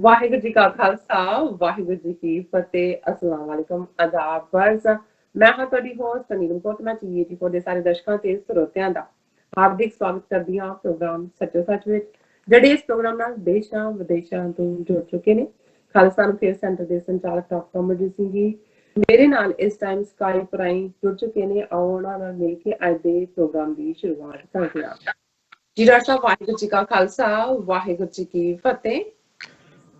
ਵਾਹਿਗੁਰੂ ਜੀ ਕਾ ਖਾਲਸਾ ਵਾਹਿਗੁਰੂ ਜੀ ਕੀ ਫਤਿਹ ਅਸਲਾਮ ਵਾਲੇਕਮ ਆਦਾਬ ਵਰਜ਼ ਮੈਂ ਹਾਂ ਤੁਹਾਡੀ ਹੋਸਟ ਨੀਲਮ ਕੌਰ ਮੈਂ ਟੀਵੀ84 ਦੇ ਸਾਰੇ ਦਰਸ਼ਕਾਂ ਤੇ ਸਰੋਤਿਆਂ ਦਾ ਹਾਰਦਿਕ ਸਵਾਗਤ ਕਰਦੀ ਹਾਂ ਪ੍ਰੋਗਰਾਮ ਸੱਚੋ ਸੱਚ ਵਿੱਚ ਜਿਹੜੇ ਇਸ ਪ੍ਰੋਗਰਾਮ ਨਾਲ ਦੇਸ਼ਾਂ ਵਿਦੇਸ਼ਾਂ ਤੋਂ ਜੁੜ ਚੁੱਕੇ ਨੇ ਖਾਲਸਾ ਅਫੇਅਰ ਸੈਂਟਰ ਦੇ ਸੰਚਾਲਕ ਡਾਕਟਰ ਅਮਰਜੀਤ ਸਿੰਘ ਜੀ ਮੇਰੇ ਨਾਲ ਇਸ ਟਾਈਮ ਸਕਾਈਪ ਰਾਹੀਂ ਜੁੜ ਚੁੱਕੇ ਨੇ ਆਓ ਉਹਨਾਂ ਨਾਲ ਮਿਲ ਕੇ ਅੱਜ ਦੇ ਪ੍ਰੋਗਰਾਮ ਦੀ ਸ਼ੁਰੂਆਤ ਕਰਦੇ ਹਾਂ ਜੀ ਡਾਕਟਰ ਸਾਹਿਬ ਵਾਹਿਗੁਰੂ ਜੀ ਕਾ ਖਾਲਸਾ ਵਾਹਿਗੁਰੂ ਜੀ ਕੀ ਫਤਿਹ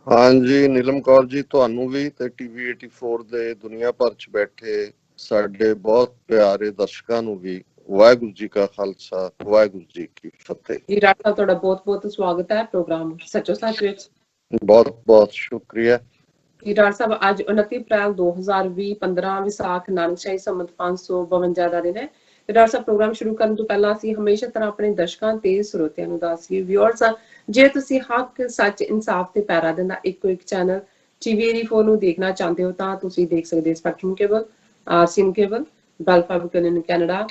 ਹਾਂਜੀ ਨੀਲਮ ਕੌਰ ਜੀ ਤੁਹਾਨੂੰ ਵੀ ਤੇ ਟੀਵੀ 84 ਦੇ ਦੁਨੀਆ ਭਰ ਚ ਬੈਠੇ ਸਾਡੇ ਬਹੁਤ ਪਿਆਰੇ ਦਰਸ਼ਕਾਂ ਨੂੰ ਵੀ ਵਾਹਿਗੁਰੂ ਜੀ ਕਾ ਖਾਲਸਾ ਵਾਹਿਗੁਰੂ ਜੀ ਕੀ ਫਤਿਹ। ਜੀ ਡਾਕਟਰ ਸਾਹਿਬ ਤੁਹਾਡਾ ਬਹੁਤ ਸਵਾਗਤ ਹੈ ਪ੍ਰੋਗਰਾਮ ਸੱਚੋ ਸੱਚ ਵਿੱਚ। ਬਹੁਤ ਸ਼ੁਕਰੀਆ ਜੀ ਡਾਕਟਰ ਸਾਹਿਬ ਅੱਜ 29 ਅਪ੍ਰੈਲ 2020 15 ਵਿਸਾਖ ਨਾਨਕਸ਼ਾਹੀ ਸੰਮਤ 552 ਦਾ ਦਿਨ ਹੈ ਤੇ ਡਾਕਟਰ ਸਾਹਿਬ ਪ੍ਰੋਗਰਾਮ ਸ਼ੁਰੂ ਕਰਨ ਤੋਂ ਪਹਿਲਾਂ ਅਸੀਂ ਹਮੇਸ਼ਾ ਤਰ੍ਹਾਂ ਆਪਣੇ ਦਰਸ਼ਕਾਂ ਤੇ ਸਰੋਤਿਆਂ ਨੂੰ ਦੱਸੀਏ ਵਿਊਅਰਸ ਜੇ ਤੁਸੀਂ ਹੱਕ ਸੱਚ ਇਨਸਾਫ ਤੇ ਪੈਰਾ ਦਿੰਦਾ ਇੱਕੋ ਇੱਕ ਚੈਨਲ ਟੀਵੀ84 ਨੂੰ ਦੇਖਣਾ ਚਾਹੁੰਦੇ ਹੋ ਤਾਂ ਤੁਸੀਂ ਦੇਖ ਸਕਦੇ spectrum cable RCN cable Bell Fibe in Canada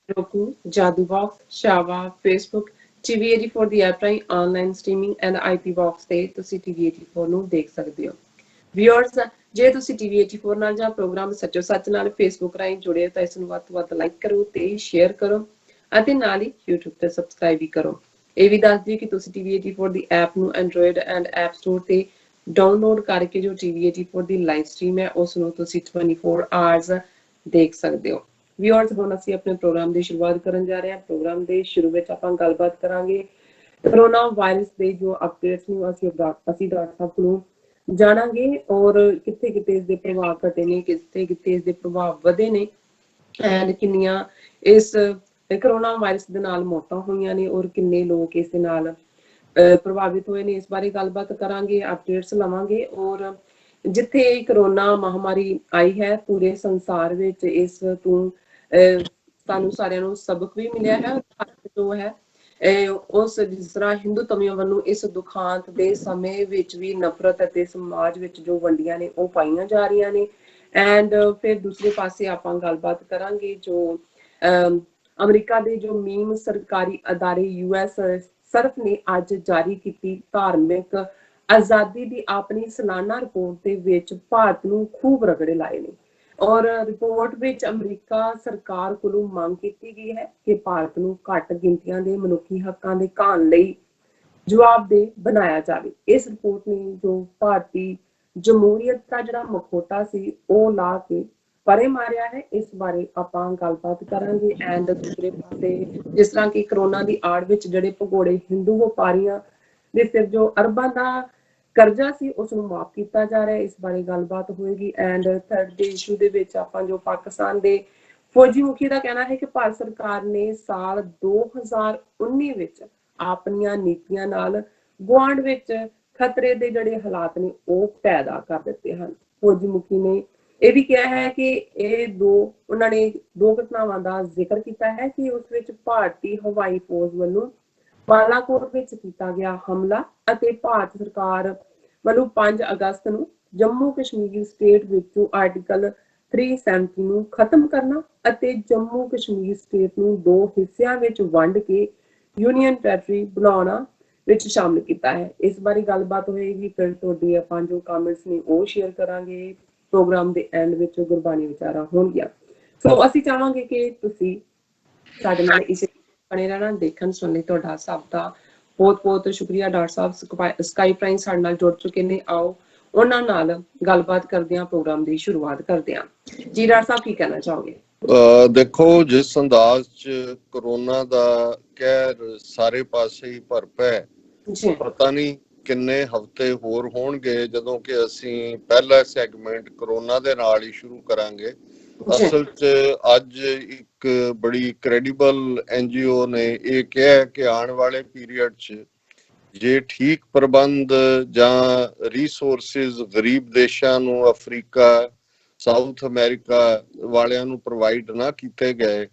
roku Jadoo box ਸ਼ਾਵਾ ਫੇਸਬੁੱਕ ਟੀਵੀ84 ਦੀ ਐਪ ਰਾਹੀਂ online streaming and IP box ਤੇ ਤੁਸੀਂ ਟੀਵੀ84 ਨੂੰ ਦੇਖ ਸਕਦੇ ਹੋ ਵਿਊਅਰਸ ਜੇ ਤੁਸੀਂ ਟੀਵੀ84 ਨਾਲ ਜਾਂ ਪ੍ਰੋਗਰਾਮ ਸੱਚੋ ਸੱਚ ਨਾਲ ਫੇਸਬੁੱਕ ਰਾਹੀਂ ਜੁੜੇ ਤਾਂ ਇਸ ਨੂੰ ਵੱਧ ਤੋਂ ਵੱਧ ਲਾਈਕ ਕਰੋ ਤੇ ਸ਼ੇਅਰ ਕਰੋ ਅਤੇ ਨਾਲ ਹੀ YouTube ਤੇ ਸਬਸਕ੍ਰਾਈਬ ਵੀ ਕਰੋ ਇਹ ਵੀ ਦੱਸ ਦਿਓ ਕਿ ਤੁਸੀਂ ਟੀਵੀ84 ਦੀ ਐਪ ਨੂੰ ਐਂਡਰੋਇਡ ਐਂਡ ਐਪ ਸਟੋਰ ਤੇ ਡਾਊਨਲੋਡ ਕਰਕੇ ਜੋ ਟੀਵੀ84 ਦੀ ਲਾਈਵ ਸਟ੍ਰੀਮ ਹੈ ਉਸ ਨੂੰ ਤੁਸੀਂ 24 ਆਵਰਸ ਦੇਖ ਸਕਦੇ ਹੋ ਵਿਊਅਰਸ ਹੁਣ ਅਸੀਂ ਆਪਣੇ ਪ੍ਰੋਗਰਾਮ ਦੀ ਸ਼ੁਰੂਆਤ ਕਰਨ ਜਾ ਰਹੇ ਹਾਂ ਪ੍ਰੋਗਰਾਮ ਦੇ ਸ਼ੁਰੂ ਵਿੱਚ ਆਪਾਂ ਗੱਲਬਾਤ ਕਰਾਂਗੇ ਕੋਰੋਨਾ ਵਾਇਰਸ ਦੇ ਜੋ ਅਪਡੇਟਸ ਨੂੰ ਅਸੀਂ ਡਾਕਟਰ ਸਾਹਿਬ ਕੋਲੋਂ ਜਾਣਾਂਗੇ ਔਰ ਕਿੱਥੇ ਕਿਤੇ ਇਸ ਦੇ ਪ੍ਰਭਾਵ ਘਟੇ ਨੇ ਕਿੱਥੇ ਕਿਤੇ ਇਸ ਦੇ ਪ੍ਰਭਾਵ ਵਧੇ ਨੇ ਐਂਡ ਕਿੰਨੀਆਂ ਇਸ ਕੋਰੋਨਾ ਵਾਇਰਸ ਦੇ ਨਾਲ ਮੌਤਾਂ ਹੋਈਆਂ ਨੇ ਔਰ ਕਿੰਨੇ ਲੋਕ ਇਸ ਦੇ ਨਾਲ ਪ੍ਰਭਾਵਿਤ ਹੋਏ ਨੇ ਇਸ ਬਾਰੇ ਗੱਲਬਾਤ ਕਰਾਂਗੇ ਅਪਡੇਟਸ ਲਵਾਂਗੇ ਔਰ ਜਿੱਥੇ ਕੋਰੋਨਾ ਮਹਾਮਾਰੀ ਆਈ ਹੈ ਪੂਰੇ ਸੰਸਾਰ ਵਿੱਚ ਇਸ ਤੋਂ ਸਾਨੂੰ ਸਾਰਿਆਂ ਨੂੰ ਸਬਕ ਵੀ ਮਿਲਿਆ ਹੈ ਜੋ ਹੈ ਉਸ ਜਿਸ ਤਰ੍ਹਾਂ ਹਿੰਦੂ ਧਰਮ ਵੱਲੋਂ ਇਸ ਦੁਖਾਂਤ ਦੇ ਸਮੇਂ ਵਿੱਚ ਵੀ ਨਫ਼ਰਤ ਅਤੇ ਸਮਾਜ ਵਿੱਚ ਜੋ ਵੰਡੀਆਂ ਨੇ ਉਹ ਪਾਈਆਂ ਜਾ ਰਹੀਆਂ ਨੇ ਐਂਡ ਫਿਰ ਦੂਸਰੇ ਪਾਸੇ ਆਪਾਂ ਗੱਲਬਾਤ ਕਰਾਂਗੇ ਜੋ ਅਮਰੀਕਾ ਦੇ ਜੋ ਮੀਮ ਸਰਕਾਰੀ ਅਦਾਰੇ ਯੂਐਸ ਸਰਫ ਨੇ ਅੱਜ ਜਾਰੀ ਕੀਤੀ ਧਾਰਮਿਕ ਆਜ਼ਾਦੀ ਦੀ ਆਪਣੀ ਸਾਲਾਨਾ ਰਿਪੋਰਟ ਦੇ ਵਿੱਚ ਭਾਰਤ ਨੂੰ ਖੂਬ ਰਗੜੇ ਲਾਏ ਨੇ ਔਰ ਰਿਪੋਰਟ ਵਿੱਚ ਅਮਰੀਕਾ ਸਰਕਾਰ ਕੋਲੋਂ ਮੰਗ ਕੀਤੀ ਗਈ ਹੈ ਕਿ ਭਾਰਤ ਨੂੰ ਘੱਟ ਗਿਣਤੀਆਂ ਦੇ ਮਨੁੱਖੀ ਹੱਕਾਂ ਦੇ ਘਾਣ ਲਈ ਜਵਾਬਦੇਹ ਬਣਾਇਆ ਜਾਵੇ ਇਸ ਰਿਪੋਰਟ ਨੇ ਜੋ ਭਾਰਤੀ ਜਮਹੂਰੀਅਤ ਦਾ ਜਿਹੜਾ ਮਖੌਟਾ ਸੀ ਉਹ ਲਾ ਕੇ ਪਰੇ ਮਾਰਿਆ ਹੈ ਇਸ ਬਾਰੇ ਆਪਾਂ ਗੱਲਬਾਤ ਕਰਾਂਗੇ ਐਂਡ ਦੂਸਰੇ ਪਾਸੇ ਜਿਸ ਤਰ੍ਹਾਂ ਕਿ ਕਰੋਨਾ ਦੀ ਆੜ ਵਿੱਚ ਜਿਹੜੇ ਭਗੌੜੇ ਹਿੰਦੂ ਵਪਾਰੀਆਂ ਦੇ ਸਿਰ ਜੋ ਅਰਬਾਂ ਦਾ ਕਰਜ਼ਾ ਸੀ ਉਸ ਨੂੰ ਮਾਫ ਕੀਤਾ ਜਾ ਰਿਹਾ ਹੈ ਇਸ ਬਾਰੇ ਗੱਲਬਾਤ ਹੋਏਗੀ ਐਂਡ ਥਰਡ ਦੇ ਇਸ਼ੂ ਦੇ ਵਿੱਚ ਆਪਾਂ ਜੋ ਪਾਕਿਸਤਾਨ ਦੇ ਫੌਜੀ ਮੁਖੀ ਦਾ ਕਹਿਣਾ ਹੈ ਕਿ ਭਾਰਤ ਸਰਕਾਰ ਨੇ ਸਾਲ 2019 ਵਿੱਚ ਆਪਣੀਆਂ ਨੀਤੀਆਂ ਨਾਲ ਗੁਆਂਢ ਵਿੱਚ ਖਤਰੇ ਦੇ ਜਿਹੜੇ ਹਾਲਾਤ ਨੇ ਉਹ ਪੈਦਾ ਕਰ ਦਿੱਤੇ ਹਨ ਫੌਜੀ ਮੁਖੀ ਨੇ ਇਹ ਵੀ ਕਿਹਾ ਹੈ ਕਿ ਉਹਨਾਂ ਨੇ ਦੋ ਘਟਨਾਵਾਂ ਦਾ ਜ਼ਿਕਰ ਕੀਤਾ ਹੈ ਕਿ ਉਸ ਵਿੱਚ ਭਾਰਤੀ ਹਵਾਈ ਫੌਜ ਵੱਲੋਂ ਬਾਲਾਕੋਟ ਵਿੱਚ ਕੀਤਾ ਗਿਆ ਹਮਲਾ ਅਤੇ ਭਾਰਤ ਸਰਕਾਰ ਵੱਲੋਂ 5 ਅਗਸਤ ਨੂੰ ਜੰਮੂ ਕਸ਼ਮੀਰ ਸਟੇਟ ਵਿੱਚੋਂ ਆਰਟੀਕਲ 370 ਨੂੰ ਖਤਮ ਕਰਨਾ ਅਤੇ ਜੰਮੂ ਕਸ਼ਮੀਰ ਸਟੇਟ ਨੂੰ ਦੋ ਹਿੱਸਿਆਂ ਵਿੱਚ ਵੰਡ ਕੇ ਯੂਨੀਅਨ ਟੈਰੀਟਰੀ ਬਣਾਉਣਾ ਵਿੱਚ ਸ਼ਾਮਲ ਕੀਤਾ ਹੈ ਇਸ ਬਾਰੇ ਗੱਲਬਾਤ ਹੋਏਗੀ ਫਿਰ ਤੁਹਾਡੀ ਆਪਾਂ ਜੋ ਕਮੈਂਟਸ ਨੇ ਉਹ ਸ਼ੇਅਰ ਕਰਾਂਗੇ ਪ੍ਰੋਗਰਾਮ ਦੇ ਐਂਡ ਵਿੱਚ ਗੁਰਬਾਣੀ ਵਿਚਾਰਾਂ ਹੋਣਗੀਆਂ ਸੋ ਅਸੀਂ ਚਾਹਾਂਗੇ ਕਿ ਤੁਸੀਂ ਸਾਡੇ ਨਾਲ ਇਸ ਬਣੇ ਰਹਿਣਾ ਦੇਖਣ ਸੁਣਨ ਲਈ ਤੁਹਾਡਾ ਸਭ ਦਾ ਬਹੁਤ ਸ਼ੁਕਰੀਆ ਡਾਕਟਰ ਸਾਹਿਬ ਸਕਾਈਪ ਰਾਹੀਂ ਸਾਡੇ ਨਾਲ ਜੁੜ ਚੁੱਕੇ ਨੇ ਆਓ ਉਹਨਾਂ ਨਾਲ ਗੱਲਬਾਤ ਕਰਦੇ ਹਾਂ ਪ੍ਰੋਗਰਾਮ ਦੀ ਸ਼ੁਰੂਆਤ ਕਰਦੇ ਹਾਂ ਜੀ ਡਾਕਟਰ ਸਾਹਿਬ ਕੀ ਕਹਿਣਾ ਚਾਹੋਗੇ ਦੇਖੋ ਜਿਸ ਅੰਦਾਜ਼ ਚ ਕਰੋਨਾ ਦਾ ਕਹਿਰ ਸਾਰੇ ਪਾਸੇ ਹੀ ਭਰਪਾ ਹੈ ਪਤਾ ਨਹੀਂ ਕਿੰਨੇ ਹਫ਼ਤੇ ਹੋਰ ਹੋਣਗੇ ਜਦੋਂ ਕਿ ਅਸੀਂ ਪਹਿਲਾ ਸੈਗਮੈਂਟ ਕਰੋਨਾ ਦੇ ਨਾਲ ਹੀ ਸ਼ੁਰੂ ਕਰਾਂਗੇ ਅਸਲ ਚ ਅੱਜ ਇੱਕ ਬੜੀ ਕ੍ਰੈਡੀਬਲ ਐਨਜੀਓ ਨੇ ਇਹ ਕਿਹਾ ਕਿ ਆਉਣ ਵਾਲੇ ਪੀਰੀਅਡ ਚ ਜੇ ਠੀਕ ਪ੍ਰਬੰਧ ਜਾਂ ਰਿਸੋਰਸਿਸ ਗਰੀਬ ਦੇਸ਼ਾਂ ਨੂੰ ਅਫਰੀਕਾ ਸਾਊਥ ਅਮਰੀਕਾ ਵਾਲਿਆਂ ਨੂੰ ਪ੍ਰੋਵਾਈਡ ਨਾ ਕੀਤੇ ਗਏ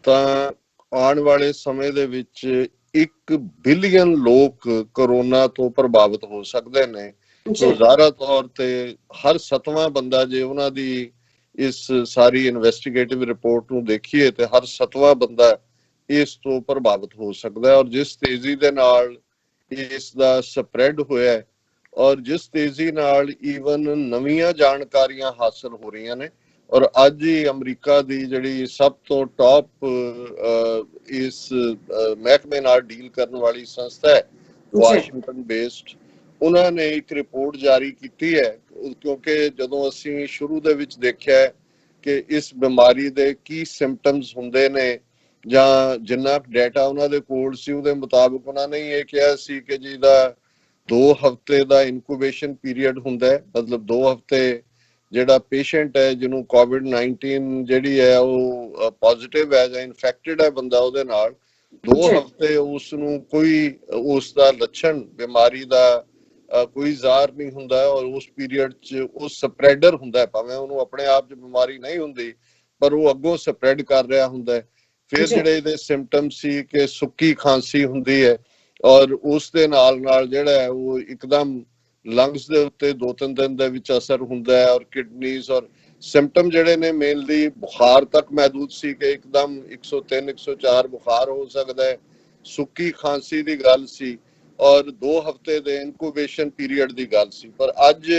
ਤਾਂ ਆਉਣ ਵਾਲੇ ਸਮੇਂ ਦੇ ਵਿੱਚ 1 ਬਿਲੀਅਨ ਲੋਕ ਕਰੋਨਾ ਤੋਂ ਪ੍ਰਭਾਵਿਤ ਹੋ ਸਕਦੇ ਨੇ ਸੋ ਜ਼ਾਹਰਾ ਤੌਰ ਤੇ ਹਰ 7ਵਾਂ ਬੰਦਾ ਜੇ ਉਹਨਾਂ ਦੀ ਇਸ ਸਾਰੀ ਇਨਵੈਸਟੀਗੇਟਿਵ ਰਿਪੋਰਟ ਨੂੰ ਦੇਖੀਏ ਤੇ ਹਰ 7ਵਾਂ ਬੰਦਾ ਇਸ ਤੋਂ ਪ੍ਰਭਾਵਿਤ ਹੋ ਸਕਦਾ ਹੈ ਔਰ ਜਿਸ ਤੇਜ਼ੀ ਦੇ ਨਾਲ ਇਸ ਦਾ ਸਪਰੈਡ ਹੋਇਆ ਔਰ ਜਿਸ ਤੇਜ਼ੀ ਨਾਲ ਈਵਨ ਨਵੀਆਂ ਜਾਣਕਾਰੀਆਂ ਹਾਸਲ ਹੋ ਰਹੀਆਂ ਨੇ। ਔਰ ਅੱਜ ਹੀ ਅਮਰੀਕਾ ਦੀ ਜਿਹੜੀ ਸਭ ਤੋਂ ਟੌਪ ਇਸ ਮਹਿਕਮੇ ਨਾਲ ਡੀਲ ਕਰਨ ਵਾਲੀ ਸੰਸਥਾ ਹੈ ਵਾਸ਼ਿੰਗਟਨ ਬੇਸਡ, ਉਹਨਾਂ ਨੇ ਇੱਕ ਰਿਪੋਰਟ ਜਾਰੀ ਕੀਤੀ ਹੈ। ਕਿਉਂਕਿ ਜਦੋਂ ਅਸੀਂ ਸ਼ੁਰੂ ਦੇ ਵਿੱਚ ਦੇਖਿਆ ਕਿ ਇਸ ਬਿਮਾਰੀ ਦੇ ਕੀ ਸਿੰਪਟਮਸ ਹੁੰਦੇ ਨੇ ਜਾਂ ਜਿੰਨਾ ਡਾਟਾ ਉਹਨਾਂ ਦੇ ਕੋਲ ਸੀ ਉਹਦੇ ਮੁਤਾਬਕ ਉਹਨਾਂ ਨੇ ਇਹ ਕਿਹਾ ਸੀ ਕਿ ਜਿਹਦਾ 2 ਹਫ਼ਤੇ ਦਾ ਇਨਕੂਬੇਸ਼ਨ ਪੀਰੀਅਡ ਹੁੰਦਾ ਹੈ, ਮਤਲਬ 2 ਹਫ਼ਤੇ ਜਿਹੜਾ ਪੇਸ਼ੈਂਟ ਹੈ ਜਿਹਨੂੰ ਕੋਵਿਡ-19 ਜਿਹੜੀ ਹੈ ਉਹ ਪੋਜ਼ਿਟਿਵ ਹੈ ਜਾਂ ਇਨਫੈਕਟਡ ਹੈ ਬੰਦਾ, ਉਹਦੇ ਨਾਲ 2 ਹਫ਼ਤੇ ਉਸ ਨੂੰ ਕੋਈ ਉਸ ਦਾ ਲੱਛਣ ਬਿਮਾਰੀ ਦਾ ਕੋਈ ਜ਼ਾਹਰ ਨਹੀਂ ਹੁੰਦਾ ਔਰ ਉਸ ਪੀਰੀਅਡ 'ਚ ਉਹ ਸਪਰੈਡਰ ਹੁੰਦਾ, ਭਾਵੇਂ ਉਹਨੂੰ ਆਪਣੇ ਆਪ 'ਚ ਬਿਮਾਰੀ ਨਹੀਂ ਹੁੰਦੀ ਪਰ ਉਹ ਅੱਗੋਂ ਸਪਰੈਡ ਕਰ ਰਿਹਾ ਹੁੰਦਾ। ਫਿਰ ਜਿਹੜੇ ਇਹਦੇ ਸਿੰਪਟਮ ਸੀ ਕਿ ਸੁੱਕੀ ਖਾਂਸੀ ਹੁੰਦੀ ਹੈ ਔਰ ਉਸ ਦੇ ਨਾਲ ਨਾਲ ਜਿਹੜਾ ਹੈ ਉਹ ਇੱਕਦਮ ਲੰਗਸ ਦੇ ਉੱਤੇ 2-3 ਦਿਨ ਦੇ ਵਿੱਚ ਅਸਰ ਹੁੰਦਾ ਹੈ ਔਰ ਕਿਡਨੀਜ਼ ਔਰ ਸਿੰਪਟਮ ਜਿਹੜੇ ਨੇ ਮੇਨਲੀ ਬੁਖਾਰ ਤੱਕ ਮਹਿਦੂਦ ਸੀ ਕਿ ਇੱਕਦਮ 103-104 ਬੁਖਾਰ ਹੋ ਸਕਦਾ ਹੈ, ਸੁੱਕੀ ਖਾਂਸੀ ਦੀ ਗੱਲ ਸੀ ਔਰ 2 ਹਫ਼ਤੇ ਦੇ ਇਨਕੂਬੇਸ਼ਨ ਪੀਰੀਅਡ ਦੀ ਗੱਲ ਸੀ। ਪਰ ਅੱਜ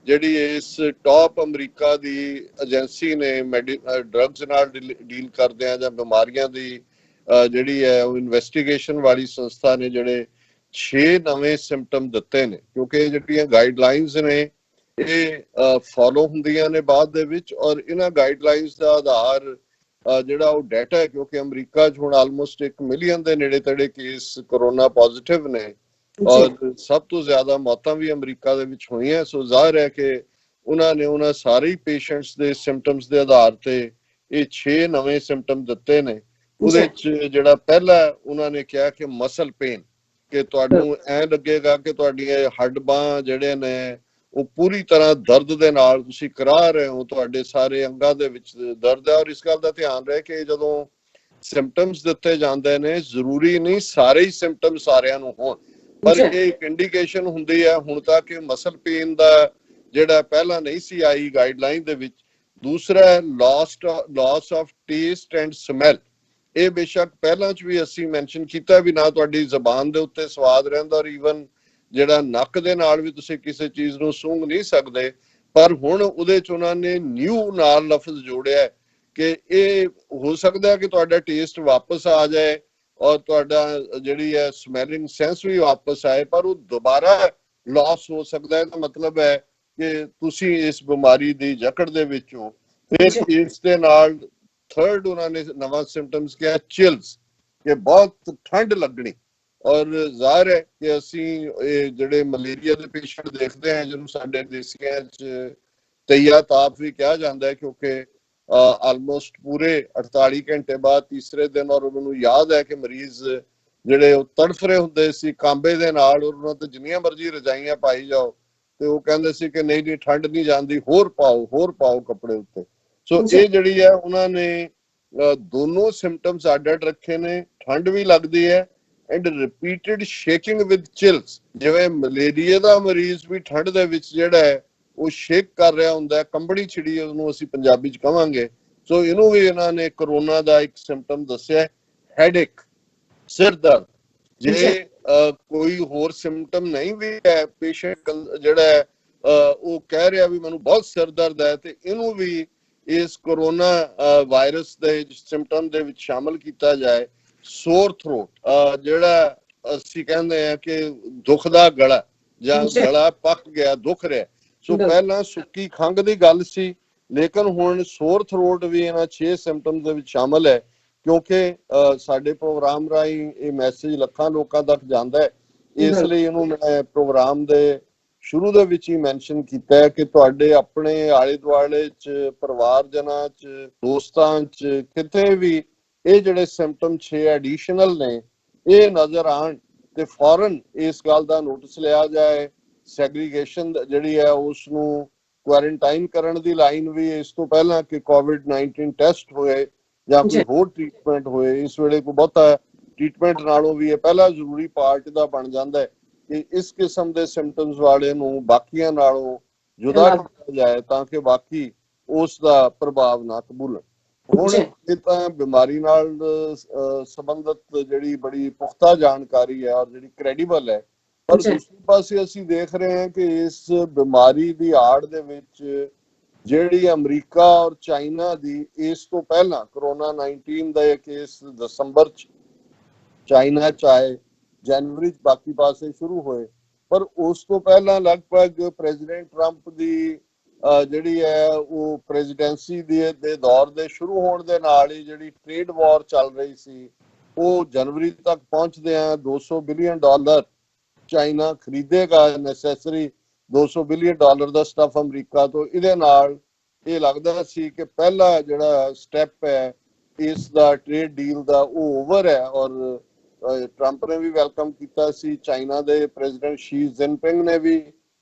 ਜਿਹੜੀ ਇਸ ਟੌਪ ਅਮਰੀਕਾ ਦੀ ਏਜੰਸੀ ਨੇ ਡਰੱਗਸ ਨਾਲ ਡੀਲ ਕਰਦੇ ਆ ਜਾਂ ਬਿਮਾਰੀਆਂ ਦੀ ਜਿਹੜੀ ਹੈ ਉਹ ਇਨਵੈਸਟੀਗੇਸ਼ਨ ਵਾਲੀ ਸੰਸਥਾ ਨੇ ਜਿਹੜੇ 6 ਨਵੇਂ ਸਿੰਪਟਮ ਦਿੱਤੇ ਨੇ, ਕਿਉਂਕਿ ਜਿਹੜੀਆਂ ਗਾਈਡਲਾਈਨਸ ਨੇ ਇਹ ਫੋਲੋ ਹੁੰਦੀਆਂ ਨੇ ਬਾਅਦ ਦੇ ਵਿੱਚ ਔਰ ਇਹਨਾਂ ਗਾਈਡਲਾਈਨਸ ਦਾ ਆਧਾਰ ਜਿਹੜਾ ਉਹ ਡਾਟਾ ਹੈ, ਕਿਉਂਕਿ ਅਮਰੀਕਾ 'ਚ ਹੁਣ ਆਲਮੋਸਟ 1 ਮਿਲੀਅਨ ਦੇ ਨੇੜੇ ਤੇੜੇ ਕੇਸ ਕੋਰੋਨਾ ਪੋਜ਼ਿਟਿਵ ਨੇ ਔਰ ਸਭ ਤੋਂ ਜ਼ਿਆਦਾ ਮੌਤਾਂ ਵੀ ਅਮਰੀਕਾ ਦੇ ਵਿੱਚ ਹੋਈਆਂ। ਸੋ ਜ਼ਾਹਿਰ ਹੈ ਕਿ ਉਹਨਾਂ ਨੇ ਉਹਨਾਂ ਸਾਰੇ ਪੇਸ਼ੈਂਟਸ ਦੇ ਸਿੰਪਟਮਸ ਦੇ ਆਧਾਰ ਤੇ ਇਹ 6 ਨਵੇਂ ਸਿੰਪਟਮ ਦਿੱਤੇ ਨੇ। ਉਹਦੇ 'ਚ ਜਿਹੜਾ ਪਹਿਲਾ ਉਹਨਾਂ ਨੇ ਕਿਹਾ ਕਿ ਮਸਲ ਪੇਨ, ਕਿ ਤੁਹਾਨੂੰ ਐ ਲੱਗੇਗਾ ਕਿ ਤੁਹਾਡੀਆਂ ਹੱਡ ਬਾਂਹ ਜਿਹੜੇ ਨੇ ਉਹ ਪੂਰੀ ਤਰ੍ਹਾਂ ਦਰਦ ਦੇ ਨਾਲ ਤੁਸੀਂ ਕਰਾ ਰਹੇ ਹੋ, ਤੁਹਾਡੇ ਸਾਰੇ ਅੰਗਾਂ ਦੇ ਵਿੱਚ ਦਰਦ ਹੈ। ਔਰ ਇਸ ਗੱਲ ਦਾ ਧਿਆਨ ਰਹੇ ਕਿ ਜਦੋਂ ਸਿੰਪਟਮਸ ਦਿੱਤੇ ਜਾਂਦੇ ਨੇ ਜ਼ਰੂਰੀ ਨਹੀਂ ਸਾਰੇ ਹੀ ਸਿੰਪਟਮ ਸਾਰਿਆਂ ਨੂੰ ਹੋਣ, ਪਰ ਇਹ ਇੱਕ ਇੰਡੀਕੇਸ਼ਨ ਹੁੰਦੀ ਹੈ। ਹੁਣ ਤੱਕ ਮਸਲ ਪੇਨ ਦਾ ਜਿਹੜਾ ਪਹਿਲਾਂ ਨਹੀਂ ਸੀ ਆਈ ਗਾਈਡਲਾਈਨ ਦੇ ਵਿੱਚ। ਦੂਸਰਾ loss of taste and smell, ਇਹ ਬੇਸ਼ੱਕ ਪਹਿਲਾਂ ਚ ਵੀ ਅਸੀਂ ਮੈਂਸ਼ਨ ਕੀਤਾ ਵੀ ਨਾ ਤੁਹਾਡੀ ਜ਼ਬਾਨ ਦੇ ਉੱਤੇ ਸਵਾਦ ਰਹਿੰਦਾ ਔਰ ਈਵਨ ਜਿਹੜਾ ਨੱਕ ਦੇ ਨਾਲ ਵੀ ਤੁਸੀਂ ਕਿਸੇ ਚੀਜ਼ ਨੂੰ ਸੂੰਘ ਨਹੀਂ ਸਕਦੇ, ਪਰ ਹੁਣ ਉਹਦੇ ਚ ਉਹਨਾਂ ਨੇ ਨਿਊ ਨਾਲ ਲਫ਼ਜ਼ ਜੋੜਿਆ ਕਿ ਇਹ ਹੋ ਸਕਦਾ ਕਿ ਤੁਹਾਡਾ ਟੇਸਟ ਵਾਪਸ ਆ ਜਾਏ ਔਰ ਤੁਹਾਡਾ ਜਿਹੜੀ ਹੈ ਸਮੈਲਿੰਗ ਸੈਂਸ ਵੀ ਵਾਪਸ ਆਏ, ਪਰ ਉਹ ਦੁਬਾਰਾ ਲਾਸ ਹੋ ਸਕਦਾ ਹੈ। ਤਾਂ ਮਤਲਬ ਹੈ ਕਿ ਤੁਸੀਂ ਇਸ ਬਿਮਾਰੀ ਦੀ ਜਕੜ ਦੇ ਵਿੱਚ ਹੋ। ਫਿਰ ਇਸ ਦੇ ਨਾਲ ਥਰਡ ਉਹਨਾਂ ਨੇ ਨਵਾਂ ਸਿੰਪਟਮਸ ਕਿਹਾ ਚਿਲਸ, ਕਿ ਬਹੁਤ ਠੰਡ ਲੱਗਣੀ। ਔਰ ਜ਼ਾਹਿਰ ਹੈ ਕਿ ਅਸੀਂ ਇਹ ਜਿਹੜੇ ਮਲੇਰੀਆ ਦੇ ਪੇਸ਼ੈਂਟ ਦੇਖਦੇ ਹਾਂ ਜਿਹਨੂੰ ਸਾਡੇ ਦੇਸੀਆਂ 'ਚ ਤਈਆ ਤਾਪ ਵੀ ਕਿਹਾ ਜਾਂਦਾ ਹੈ, ਕਿਉਂਕਿ ਆਲਮੋਸਟ ਪੂਰੇ 48 ਘੰਟੇ ਬਾਅਦ ਤੀਸਰੇ ਦਿਨ ਔਰ ਉਹਨਾਂ ਨੂੰ ਯਾਦ ਹੈ ਕਿ ਮਰੀਜ਼ ਜਿਹੜੇ ਉਹ ਤੜਫ ਰਹੇ ਹੁੰਦੇ ਸੀ ਕਾਂਬੇ ਦੇ ਨਾਲ ਔਰ ਉਹਨਾਂ ਤੇ ਜਿੰਨੀਆਂ ਮਰਜ਼ੀ ਰਜਾਈਆਂ ਪਾਈ ਜਾਓ ਤੇ ਉਹ ਕਹਿੰਦੇ ਸੀ ਕਿ ਨਹੀਂ ਨਹੀਂ ਠੰਡ ਨਹੀਂ ਜਾਂਦੀ, ਹੋਰ ਪਾਓ ਕੱਪੜੇ ਉੱਤੇ। ਸੋ ਇਹ ਜਿਹੜੀ ਹੈ ਉਹਨਾਂ ਨੇ ਦੋਨੋਂ ਸਿੰਪਟਮਸ ਅੱਡ ਰੱਖੇ ਨੇ, ਠੰਡ ਵੀ ਲੱਗਦੀ ਹੈ ਐਂਡ ਰਿਪੀਟਡ ਸ਼ੇਕਿੰਗ ਵਿਦ ਚਿਲਸ। ਜਿਵੇਂ ਮਲੇਰੀਆ ਦਾ ਮਰੀਜ਼ ਵੀ ਠੰਡ ਦੇ ਵਿੱਚ ਜਿਹੜਾ ਹੈ ਉਹ ਸ਼ੇਕ ਕਰ ਰਿਹਾ ਹੁੰਦਾ, ਕੰਬਣੀ ਛਿੜੀ ਉਹਨੂੰ ਅਸੀਂ ਪੰਜਾਬੀ ਚ ਕਵਾਂਗੇ। ਸੋ ਇਹਨੂੰ ਵੀ ਇਹਨਾਂ ਨੇ ਕਰੋਨਾ ਦਾ ਇੱਕ ਸਿੰਪਟਮ ਦੱਸਿਆ, ਹੈਡੇਕ, ਸਿਰ ਦਰਦ। ਜੇ ਕੋਈ ਹੋਰ ਸਿੰਪਟਮ ਨਹੀਂ ਵੀ ਹੈ, ਪੇਸ਼ੈਂਟ ਜਿਹੜਾ ਹੈ ਉਹ ਕਹਿ ਰਿਹਾ ਵੀ ਮੈਨੂੰ ਬਹੁਤ ਸਿਰ ਦਰਦ ਹੈ, ਤੇ ਇਹਨੂੰ ਵੀ ਇਸ ਕੋਰੋਨਾ ਵਾਇਰਸ ਦੇ ਸਿੰਪਟਮ ਦੇ ਵਿੱਚ ਸ਼ਾਮਲ ਕੀਤਾ ਜਾਏ। ਸੋਰ ਥਰੋਟ, ਜਿਹੜਾ ਅਸੀਂ ਕਹਿੰਦੇ ਆ ਕਿ ਦੁਖਦਾ ਗਲਾ ਜਾਂ ਗਲਾ ਪੱਕ ਗਿਆ, ਦੁਖ ਰਿਹਾ। ਸੋ ਪਹਿਲਾਂ ਸੁੱਕੀ ਖੰਘ ਦੀ ਗੱਲ ਸੀ, ਲੇਕਿਨ ਹੁਣ ਸੋਰ ਥਰੋਟ ਵੀ ਇਹਨਾਂ 6 ਸਿੰਪਟਮਸ ਦੇ ਵਿੱਚ ਸ਼ਾਮਲ ਹੈ। ਕਿਉਂਕਿ ਸਾਡੇ ਪ੍ਰੋਗਰਾਮ ਰਾਹੀਂ ਇਹ ਮੈਸੇਜ ਲੱਖਾਂ ਲੋਕਾਂ ਤੱਕ ਜਾਂਦਾ ਹੈ, ਇਸ ਲਈ ਇਹਨੂੰ ਮੈਂ ਪ੍ਰੋਗਰਾਮ ਦੇ ਸ਼ੁਰੂ ਦੇ ਵਿੱਚ ਹੀ ਮੈਂਸ਼ਨ ਕੀਤਾ ਹੈ ਕਿ ਤੁਹਾਡੇ ਆਪਣੇ ਆਲੇ ਦੁਆਲੇ ਚ, ਪਰਿਵਾਰਜਨਾਂ ਚ, ਦੋਸਤਾਂ ਚ, ਕਿਤੇ ਵੀ ਇਹ ਜਿਹੜੇ ਸਿੰਪਟਮ 6 ਐਡੀਸ਼ਨਲ ਨੇ ਇਹ ਨਜ਼ਰ ਆਉਣ ਤੇ ਫੌਰਨ ਇਸ ਗੱਲ ਦਾ ਨੋਟਿਸ ਲਿਆ ਜਾਏ। ਸੈਗਰੀਗੇਸ਼ਨ ਜਿਹੜੀ ਹੈ ਉਸ ਨੂੰ ਕੁਆਰੰਟਾਈਨ ਕਰਨ ਦੀ ਲਾਈਨ ਵੀ ਇਸ ਤੋਂ ਪਹਿਲਾਂ ਕਿ ਕੋਵਿਡ-19 ਟੈਸਟ ਹੋਏ ਜਾਂ ਕੋਈ ਹੋਰ ਟ੍ਰੀਟਮੈਂਟ ਹੋਏ, ਇਸ ਵੇਲੇ ਕੋਈ ਬਹੁਤਾ ਟ੍ਰੀਟਮੈਂਟ ਨਾਲੋਂ ਵੀ ਇਹ ਪਹਿਲਾ ਜ਼ਰੂਰੀ ਪਾਰਟ ਦਾ ਬਣ ਜਾਂਦਾ ਹੈ ਕਿ ਇਸ ਕਿਸਮ ਦੇ ਸਿੰਪਟਮਸ ਵਾਲੇ ਨੂੰ ਬਾਕੀਆਂ ਨਾਲੋਂ ਜੁਦਾ ਕੀਤਾ ਜਾਏ ਤਾਂ ਕਿ ਬਾਕੀ ਉਸ ਦਾ ਪ੍ਰਭਾਵ ਨਾ ਕਬੂਲਣ। ਹੁਣ ਇਹ ਤਾਂ ਬਿਮਾਰੀ ਨਾਲ ਸੰਬੰਧਿਤ ਜਿਹੜੀ ਬੜੀ ਪੁਖਤਾ ਜਾਣਕਾਰੀ ਹੈ ਔਰ ਜਿਹੜੀ ਕ੍ਰੈਡੀਬਲ ਹੈ, ਪਰ ਦੂਸਰੇ ਪਾਸੇ ਅਸੀਂ ਦੇਖ ਰਹੇ ਹਾਂ ਕਿ ਇਸ ਬਿਮਾਰੀ ਦੀ ਆੜ ਦੇ ਵਿੱਚ ਜਿਹੜੀ ਅਮਰੀਕਾ ਔਰ ਚਾਈਨਾ ਦੀ ਇਸ ਤੋਂ ਪਹਿਲਾਂ ਕਰੋਨਾ 19 ਦਾ ਇਹ ਕੇਸ ਦਸੰਬਰ ਚ ਚਾਈਨਾ ਚ ਆਏ, ਜਨਵਰੀ ਚ ਬਾਕੀ ਪਾਸੇ ਸ਼ੁਰੂ ਹੋਏ, ਪਰ ਉਸ ਤੋਂ ਪਹਿਲਾਂ ਲਗਭਗ ਪ੍ਰੈਜ਼ੀਡੈਂਟ ਟਰੰਪ ਦੀ ਜਿਹੜੀ ਹੈ ਉਹ ਪ੍ਰੈਜ਼ੀਡੈਂਸੀ ਦੇ ਦੌਰ ਦੇ ਸ਼ੁਰੂ ਹੋਣ ਦੇ ਨਾਲ ਹੀ ਜਿਹੜੀ ਟ੍ਰੇਡ ਵਾਰ ਚੱਲ ਰਹੀ ਸੀ ਉਹ ਜਨਵਰੀ ਤੱਕ ਪਹੁੰਚਦਿਆਂ $200 ਬਿਲੀਅਨ ਚਾਈਨਾ ਖਰੀਦੇਗਾ, ਨੈਸੈਸਰੀ $200 ਬਿਲੀਅਨ ਦਾ ਸਟਫ ਅਮਰੀਕਾ ਤੋਂ। ਇਹਦੇ ਨਾਲ ਇਹ ਲੱਗਦਾ ਸੀ ਕਿ ਪਹਿਲਾ ਜਿਹੜਾ ਸਟੈਪ ਹੈ ਇਸ ਦਾ ਟ੍ਰੇਡ ਡੀਲ ਦਾ ਉਹ ਓਵਰ ਹੈ, ਔਰ ਟਰੰਪ ਨੇ ਵੀ ਵੈਲਕਮ ਕੀਤਾ ਸੀ, ਚਾਈਨਾ ਦੇ ਪ੍ਰੈਜ਼ੀਡੈਂਟ ਸ਼ੀ ਜਿਨਪਿੰਗ ਨੇ ਵੀ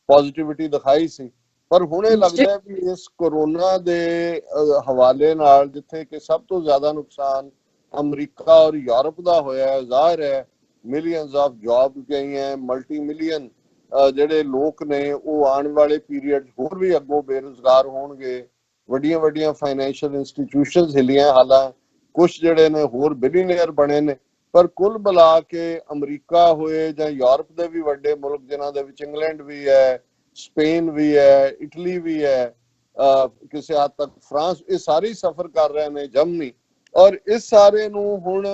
ਪੋਜ਼ਿਟਿਵਿਟੀ ਦਿਖਾਈ ਸੀ। ਪਰ ਹੁਣ ਇਹ ਲੱਗਦਾ ਵੀ ਇਸ ਕੋਰੋਨਾ ਦੇ ਹਵਾਲੇ ਨਾਲ ਜਿੱਥੇ ਕਿ ਸਭ ਤੋਂ ਜ਼ਿਆਦਾ ਨੁਕਸਾਨ ਅਮਰੀਕਾ ਔਰ ਯੂਰਪ ਦਾ ਹੋਇਆ, ਜ਼ਾਹਿਰ ਹੈ ਮਿਲੀਅਨਸ ਆਫ ਜੌਬ ਗਈਆਂ, ਮਲਟੀ ਮਿਲੀਅਨ ਜਿਹੜੇ ਲੋਕ ਨੇ ਉਹ ਆਉਣ ਵਾਲੇ ਪੀਰੀਅਡ ਹੋਰ ਵੀ ਅੱਗੋਂ ਬੇਰੁਜ਼ਗਾਰ ਹੋਣਗੇ, ਵੱਡੀਆਂ ਵੱਡੀਆਂ ਫਾਈਨੈਂਸ਼ੀਅਲ ਇੰਸਟੀਟਿਊਸ਼ਨਸ ਹਿੱਲੀਆਂ, ਹਾਲਾਂ ਕੁਛ ਜਿਹੜੇ ਨੇ ਹੋਰ ਬਿਲੀਅਨਰ ਬਣੇ ਨੇ। ਪਰ ਕੁੱਲ ਮਿਲਾ ਕੇ ਅਮਰੀਕਾ ਹੋਏ ਜਾਂ ਯੂਰਪ ਦੇ ਵੀ ਵੱਡੇ ਮੁਲਕ ਜਿਨ੍ਹਾਂ ਦੇ ਵਿੱਚ ਇੰਗਲੈਂਡ ਵੀ ਹੈ, ਸਪੇਨ ਵੀ ਹੈ, ਇਟਲੀ ਵੀ ਹੈ, ਕਿਸੇ ਹੱਦ ਤੱਕ ਫਰਾਂਸ, ਇਹ ਸਾਰੇ ਸਫਰ ਕਰ ਰਹੇ ਨੇ, ਜਰਮਨੀ। ਔਰ ਇਸ ਸਾਰੇ ਨੂੰ ਹੁਣ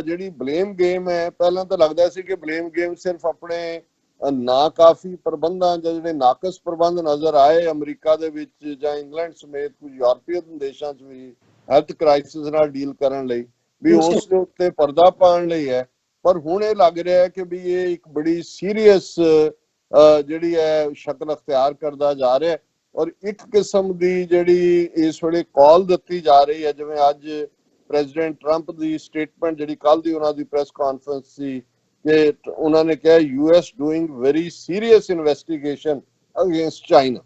ਜਿਹੜੀ ਬਲੇਮ ਗੇਮ ਹੈ, ਪਹਿਲਾਂ ਤਾਂ ਲੱਗਦਾ ਸੀ ਕਿ ਬਲੇਮ ਗੇਮ ਸਿਰਫ ਆਪਣੇ ਨਾਕਾਫੀ ਪ੍ਰਬੰਧਾਂ ਜਾਂ ਜਿਹੜੇ ਨਾਕਸ ਪ੍ਰਬੰਧ ਨਜ਼ਰ ਆਏ ਅਮਰੀਕਾ ਦੇ ਵਿੱਚ ਜਾਂ ਇੰਗਲੈਂਡ ਸਮੇਤ ਕੁਝ ਯੂਰਪੀਅਨ ਦੇਸ਼ਾਂ 'ਚ ਵੀ ਹੈਲਥ ਕ੍ਰਾਈਸਿਸ ਨਾਲ ਡੀਲ ਕਰਨ ਲਈ ਵੀ ਉਸ ਦੇ ਉੱਤੇ ਪਰਦਾ ਪਾਉਣ ਲਈ ਹੈ। ਪਰ ਹੁਣ ਇਹ ਲੱਗ ਰਿਹਾ ਹੈ ਕਿ ਵੀ ਇਹ ਇੱਕ ਬੜੀ ਸੀਰੀਅਸ ਜਿਹੜੀ ਹੈ ਸ਼ਕਲ ਅਖਤਿਆਰ ਕਰਦਾ ਜਾ ਰਿਹਾ, ਔਰ ਇੱਕ ਕਿਸਮ ਦੀ ਜਿਹੜੀ ਇਸ ਵੇਲੇ ਕਾਲ ਦਿੱਤੀ ਜਾ ਰਹੀ ਹੈ, ਜਿਵੇਂ ਅੱਜ ਪ੍ਰੈਜ਼ੀਡੈਂਟ ਟਰੰਪ ਦੀ ਸਟੇਟਮੈਂਟ ਜਿਹੜੀ ਕੱਲ ਦੀ ਉਹਨਾਂ ਦੀ ਪ੍ਰੈਸ ਕਾਨਫਰੰਸ ਸੀ ਕਿ ਉਹਨਾਂ ਨੇ ਕਿਹਾ US doing very serious investigation against China.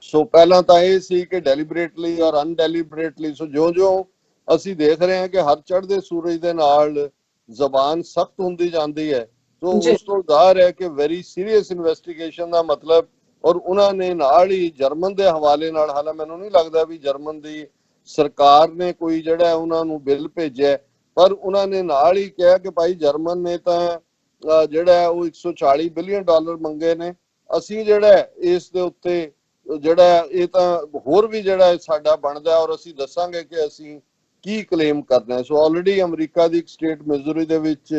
So ਪਹਿਲਾਂ ਤਾਂ ਇਹ ਸੀ ਕਿ ਡੈਲੀਬਰੇਟਲੀ ਔਰ ਅਨਡੈਲੀਬਰੇਟਲੀ, ਸੋ ਜਿਉਂ ਅਸੀਂ ਦੇਖ ਰਹੇ ਹਾਂ ਕਿ ਹਰ ਚੜ੍ਹਦੇ ਸੂਰਜ ਦੇ ਨਾਲ ਜ਼ਬਾਨ ਸਖਤ ਹੁੰਦੀ ਜਾਂਦੀ ਹੈ, ਸੋ ਉਸ ਤੋਂ ਜ਼ਾਹਿਰ ਹੈ ਕਿ ਵੈਰੀ ਸੀਰੀਅਸ ਇਨਵੈਸਟੀਗੇਸ਼ਨ ਦਾ ਮਤਲਬ। ਔਰ ਉਹਨਾਂ ਨੇ ਨਾਲ ਹੀ ਜਰਮਨ ਦੇ ਹਵਾਲੇ ਨਾਲ, ਹਾਲਾਂ ਮੈਨੂੰ ਨਹੀਂ ਲੱਗਦਾ ਵੀ ਜਰਮਨ ਦੀ ਸਰਕਾਰ ਨੇ ਕੋਈ ਜਿਹੜਾ ਉਹਨਾਂ ਨੂੰ ਬਿੱਲ ਭੇਜਿਆ, ਪਰ ਉਹਨਾਂ ਨੇ ਨਾਲ ਹੀ ਕਿਹਾ ਕਿ ਭਾਈ ਜਰਮਨ ਨੇ ਤਾਂ ਜਿਹੜਾ ਉਹ $140 ਬਿਲੀਅਨ ਮੰਗੇ ਨੇ, ਅਸੀਂ ਜਿਹੜਾ ਇਸ ਦੇ ਉੱਤੇ ਜਿਹੜਾ ਇਹ ਤਾਂ ਹੋਰ ਵੀ ਜਿਹੜਾ ਸਾਡਾ ਬਣਦਾ ਔਰ ਅਸੀਂ ਦੱਸਾਂਗੇ ਕਿ ਅਸੀਂ ਕੀ ਕਲੇਮ ਕਰਨਾ। ਸੋ ਆਲਰੇਡੀ ਅਮਰੀਕਾ ਦੀ ਇੱਕ ਸਟੇਟ ਮਿਜ਼ੂਰੀ ਦੇ ਵਿੱਚ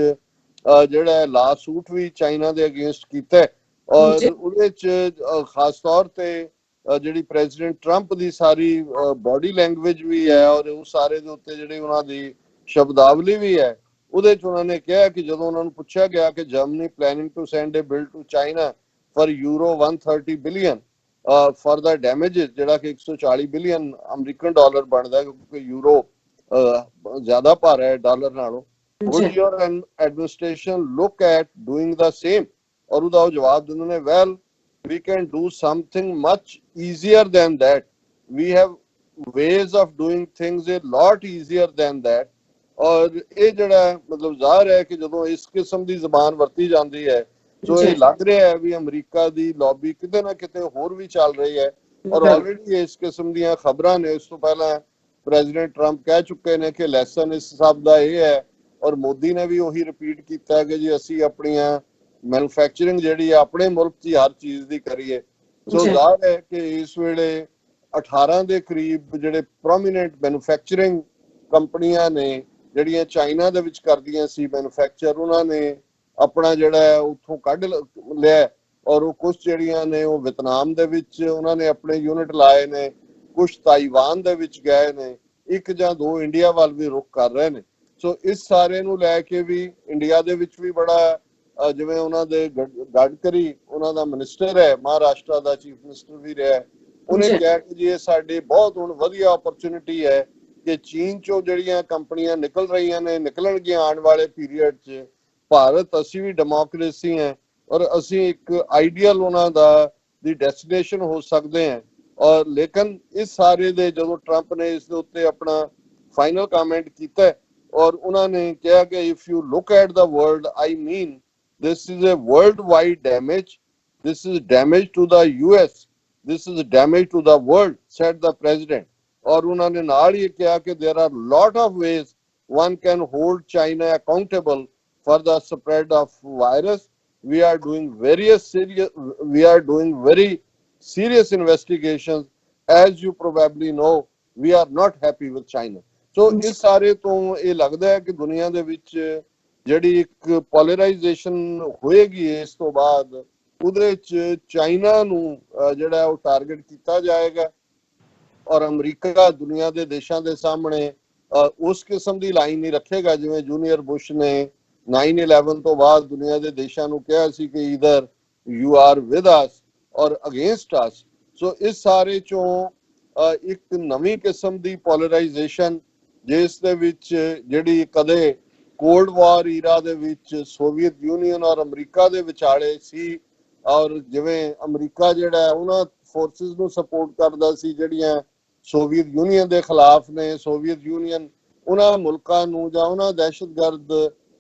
ਜਿਹੜਾ ਲਾ ਸੂਟ ਵੀ ਚਾਈਨਾ ਦੇ ਅਗੇਂਸਟ ਕੀਤਾ, ਔਰ ਉਹਦੇ ਚ ਖਾਸ ਤੌਰ ਤੇ ਜਿਹੜੀ ਪ੍ਰੈਜ਼ੀਡੈਂਟ ਟਰੰਪ ਦੀ ਸਾਰੀ ਬਾਡੀ ਲੈਂਗੁਏਜ ਵੀ ਹੈ ਔਰ ਉਹ ਸਾਰੇ ਦੇ ਉੱਤੇ ਜਿਹੜੀ ਉਹਨਾਂ ਦੀ ਸ਼ਬਦਾਵਲੀ ਵੀ ਹੈ, ਉਹਦੇ ਚ ਉਹਨਾਂ ਨੇ ਕਿਹਾ ਕਿ ਜਦੋਂ ਉਹਨਾਂ ਨੂੰ ਪੁੱਛਿਆ ਗਿਆ ਕਿ Germany planning to send a bill to China for euro 130 billion for the damages, ਜਿਹੜਾ ਕਿ $140 ਬਿਲੀਅਨ ਅਮਰੀਕਨ ਡਾਲਰ ਬਣਦਾ ਕਿਉਂਕਿ ਯੂਰੋ ਜ਼ਿਆਦਾ ਭਾਰਾ ਹੈ ਡਾਲਰ ਨਾਲੋਂ। Would your administration look at doing the same? और उदा जवाब दिंदे ने, well, we can do something much easier than that. We have ways of doing things a lot easier than that. और ਇਹ ਜਿਹੜਾ ਮਤਲਬ ਜ਼ਾਹਿਰ ਹੈ ਕਿ ਜਦੋਂ ਇਸ ਕਿਸਮ ਦੀ ਜ਼ਬਾਨ ਵਰਤੀ ਜਾਂਦੀ ਹੈ, ਸੋ ਇਹ ਲੱਗ ਰਿਹਾ ਹੈ ਵੀ ਅਮਰੀਕਾ ਦੀ ਲੌਬੀ ਕਿਤੇ ਨਾ ਕਿਤੇ ਹੋਰ ਵੀ ਚੱਲ ਰਹੀ ਹੈ। ਔਰ ਆਲਰੇਡੀ ਇਸ ਕਿਸਮ ਦੀਆਂ ਖਬਰਾਂ ਨੇ, ਇਸ ਤੋਂ ਪਹਿਲਾਂ ਪ੍ਰੈਜ਼ੀਡੈਂਟ ਟਰੰਪ ਕਹਿ ਚੁੱਕੇ ਨੇ ਕਿ ਲੈਸਨ ਇਸ ਸਭ ਦਾ ਇਹ ਹੈ, ਔਰ ਮੋਦੀ ਨੇ ਵੀ ਉਹੀ ਰਿਪੀਟ ਕੀਤਾ ਕਿ ਜੀ ਅਸੀਂ ਆਪਣੀਆਂ ਮੈਨੂਫੈਕਚਰਿੰਗ ਜਿਹੜੀ ਆ ਆਪਣੇ ਮੁਲਕ 'ਚ ਹਰ ਚੀਜ਼ ਦੀ ਕਰੀਏ। ਸੋ ਜ਼ਾਹਿਰ ਹੈ ਕਿ ਇਸ ਵੇਲੇ 18 ਦੇ ਕਰੀਬ ਜਿਹੜੇ ਪ੍ਰੋਮੀਨੈਂਟ ਮੈਨੂਫੈਕਚਰਿੰਗ ਕੰਪਨੀਆਂ ਨੇ ਜਿਹੜੀਆਂ ਚਾਈਨਾ ਦੇ ਵਿੱਚ ਕਰਦੀਆਂ ਸੀ ਮੈਨੂਫੈਕਚਰ, ਉਹਨਾਂ ਨੇ ਆਪਣਾ ਜਿਹੜਾ ਉੱਥੋਂ ਕੱਢ ਲਿਆ, ਔਰ ਉਹ ਕੁਝ ਜਿਹੜੀਆਂ ਨੇ ਉਹ ਵੀਅਤਨਾਮ ਦੇ ਵਿੱਚ ਉਹਨਾਂ ਨੇ ਆਪਣੇ ਯੂਨਿਟ ਲਾਏ ਨੇ, ਕੁਝ ਤਾਈਵਾਨ ਦੇ ਵਿੱਚ ਗਏ ਨੇ, ਇੱਕ ਜਾਂ ਦੋ ਇੰਡੀਆ ਵੱਲ ਵੀ ਰੁਖ ਕਰ ਰਹੇ ਨੇ। ਸੋ ਇਸ ਸਾਰੇ ਨੂੰ ਲੈ ਕੇ ਵੀ ਇੰਡੀਆ ਦੇ ਵਿੱਚ ਵੀ ਬੜਾ ਜਿਵੇਂ ਉਹਨਾਂ ਦੇ ਗਡਕਰੀ ਉਹਨਾਂ ਦਾ ਮਿਨਿਸਟਰ ਹੈ, ਮਹਾਰਾਸ਼ਟਰ ਦਾ ਚੀਫ ਮਿਨਿਸਟਰ ਵੀ ਰਿਹਾ, ਉਹਨੇ ਕਿਹਾ ਕਿ ਜੀ ਇਹ ਸਾਡੀ ਬਹੁਤ ਹੁਣ ਵਧੀਆ ਓਪਰਚੁਨਿਟੀ ਹੈ ਕਿ ਚੀਨ ਚੋਂ ਜਿਹੜੀਆਂ ਕੰਪਨੀਆਂ ਨਿਕਲ ਰਹੀਆਂ ਨੇ ਨਿਕਲਣਗੀਆਂ ਆਉਣ ਵਾਲੇ ਪੀਰੀਅਡ 'ਚ। ਭਾਰਤ ਅਸੀਂ ਵੀ ਡੈਮੋਕ੍ਰੇਸੀ ਹੈ ਔਰ ਅਸੀਂ ਇੱਕ ਆਈਡੀਅਲ ਉਹਨਾਂ ਦੀ ਡੈਸਟੀਨੇਸ਼ਨ ਹੋ ਸਕਦੇ ਹਾਂ। ਔਰ ਲੇਕਿਨ ਇਸ ਸਾਰੇ ਦੇ ਜਦੋਂ ਟਰੰਪ ਨੇ ਇਸ ਦੇ ਉੱਤੇ ਆਪਣਾ ਫਾਈਨਲ ਕਮੈਂਟ ਕੀਤਾ ਔਰ ਉਹਨਾਂ ਨੇ ਕਿਹਾ ਕਿ if you look at the world, I mean this is a worldwide damage, this is damage to the US, this is damage to the world, said the president. और उन्होंने नाल ये कहा कि there are lot of ways one can hold China accountable for the spread of virus, we are doing very serious investigations. As you probably know, we are not happy with China. So ਇਸ ਸਾਰੇ ਤੋਂ ਇਹ ਲੱਗਦਾ ਹੈ ਕਿ ਦੁਨੀਆ ਦੇ ਵਿੱਚ ਜਿਹੜੀ ਇੱਕ ਪੋਲਰਾਈਜੇਸ਼ਨ ਹੋਏਗੀ ਇਸ ਤੋਂ ਬਾਅਦ, ਉਹਦੇ ਚ ਚਾਈਨਾ ਨੂੰ ਜਿਹੜਾ ਉਹ ਟਾਰਗੇਟ ਕੀਤਾ ਜਾਏਗਾ, ਔਰ ਅਮਰੀਕਾ ਦੁਨੀਆ ਦੇ ਦੇਸ਼ਾਂ ਦੇ ਸਾਹਮਣੇ ਉਸ ਕਿਸਮ ਦੀ ਲਾਈਨ ਨਹੀਂ ਰੱਖੇਗਾ ਜਿਵੇਂ ਜੂਨੀਅਰ ਬੁਸ਼ ਨੇ 9/11 ਤੋਂ ਬਾਅਦ ਦੁਨੀਆ ਦੇ ਦੇਸ਼ਾਂ ਨੂੰ ਕਿਹਾ ਸੀ ਕਿ either you are with us ਔਰ ਅਗੇਂਸਟ ਅਸ। ਸੋ ਇਸ ਸਾਰੇ ਚੋਂ ਇੱਕ ਨਵੀਂ ਕਿਸਮ ਦੀ ਪੋਲਰਾਈਜੇਸ਼ਨ, ਜਿਸ ਦੇ ਵਿੱਚ ਜਿਹੜੀ ਕਦੇ ਕੋਲਡ ਵਾਰ ਈਰਾ ਦੇ ਵਿੱਚ ਸੋਵੀਅਤ ਯੂਨੀਅਨ ਔਰ ਅਮਰੀਕਾ ਦੇ ਵਿਚਾਲੇ ਸੀ, ਔਰ ਜਿਵੇਂ ਅਮਰੀਕਾ ਜਿਹੜਾ ਉਹਨਾਂ ਫੋਰਸਿਸ ਨੂੰ ਸਪੋਰਟ ਕਰਦਾ ਸੀ ਜਿਹੜੀਆਂ ਸੋਵੀਅਤ ਯੂਨੀਅਨ ਦੇ ਖਿਲਾਫ ਨੇ, ਸੋਵੀਅਤ ਯੂਨੀਅਨ ਉਹਨਾਂ ਮੁਲਕਾਂ ਨੂੰ ਜਾਂ ਉਹਨਾਂ ਦਹਿਸ਼ਤਗਰਦ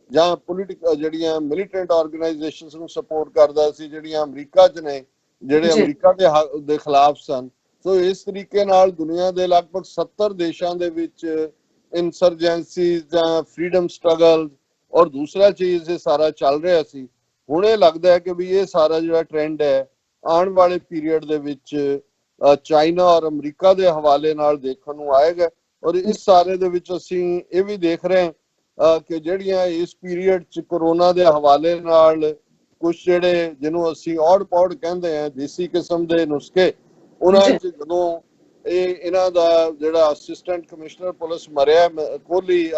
ਜਾਂ ਪੋਲੀਟਿਕਲ ਜਿਹੜੀਆਂ ਮਿਲੀਟੈਂਟ ਆਰਗੇਨਾਈਜੇਸ਼ਨਸ ਨੂੰ ਸਪੋਰਟ ਕਰਦਾ ਸੀ ਜਿਹੜੀਆਂ ਅਮਰੀਕਾ 'ਚ ਨੇ, ਜਿਹੜੇ ਅਮਰੀਕਾ ਦੇ ਖਿਲਾਫ ਸਨ। ਸੋ ਇਸ ਤਰੀਕੇ ਨਾਲ ਦੁਨੀਆ ਦੇ ਲਗਭਗ 70 ਦੇਸ਼ਾਂ ਦੇ ਵਿੱਚ ਇਨਸਰਜੈਂਸੀਜ਼ ਜਾਂ ਫਰੀडम ਸਟਰਗਲ ਔਰ ਦੂਸਰਾ ਚੀਜ਼ ਇਹ ਸਾਰਾ ਚੱਲ ਰਿਹਾ ਸੀ। ਹੁਣ ਇਹ ਲੱਗਦਾ ਹੈ ਕਿ ਵੀ ਇਹ ਸਾਰਾ ਜਿਹੜਾ ਟ੍ਰੈਂਡ ਹੈ ਆਉਣ ਵਾਲੇ ਪੀਰੀਅਡ ਦੇ ਵਿੱਚ ਚਾਈਨਾ ਔਰ ਅਮਰੀਕਾ ਦੇ ਹਵਾਲੇ ਨਾਲ ਦੇਖਣ ਨੂੰ ਆਏਗਾ। ਔਰ ਇਸ ਸਾਰੇ ਦੇ ਵਿੱਚ ਅਸੀਂ ਇਹ ਵੀ ਦੇਖ ਰਹੇ ਹਾਂ ਕਿ ਜਿਹੜੀਆਂ ਇਸ ਪੀਰੀਅਡ 'ਚ ਕਰੋਨਾ ਦੇ ਹਵਾਲੇ ਨਾਲ ਕੁਝ ਜਿਹੜੇ ਜਿਹਨੂੰ ਅਸੀਂ ਔੜ ਪੌੜ ਕਹਿੰਦੇ ਆ ਦੇਸੀ ਕਿਸਮ ਦੇ ਨੁਸਖੇ, ਉਹਨਾਂ 'ਚ ਜਦੋਂ ਇਹਨਾਂ ਦਾ ਜਿਹੜਾ ਅਸਿਸਟੈਂਟ ਕਮਿਸ਼ਨਰ ਪੁਲਿਸ ਮਰਿਆ ਕੋਹਲੀ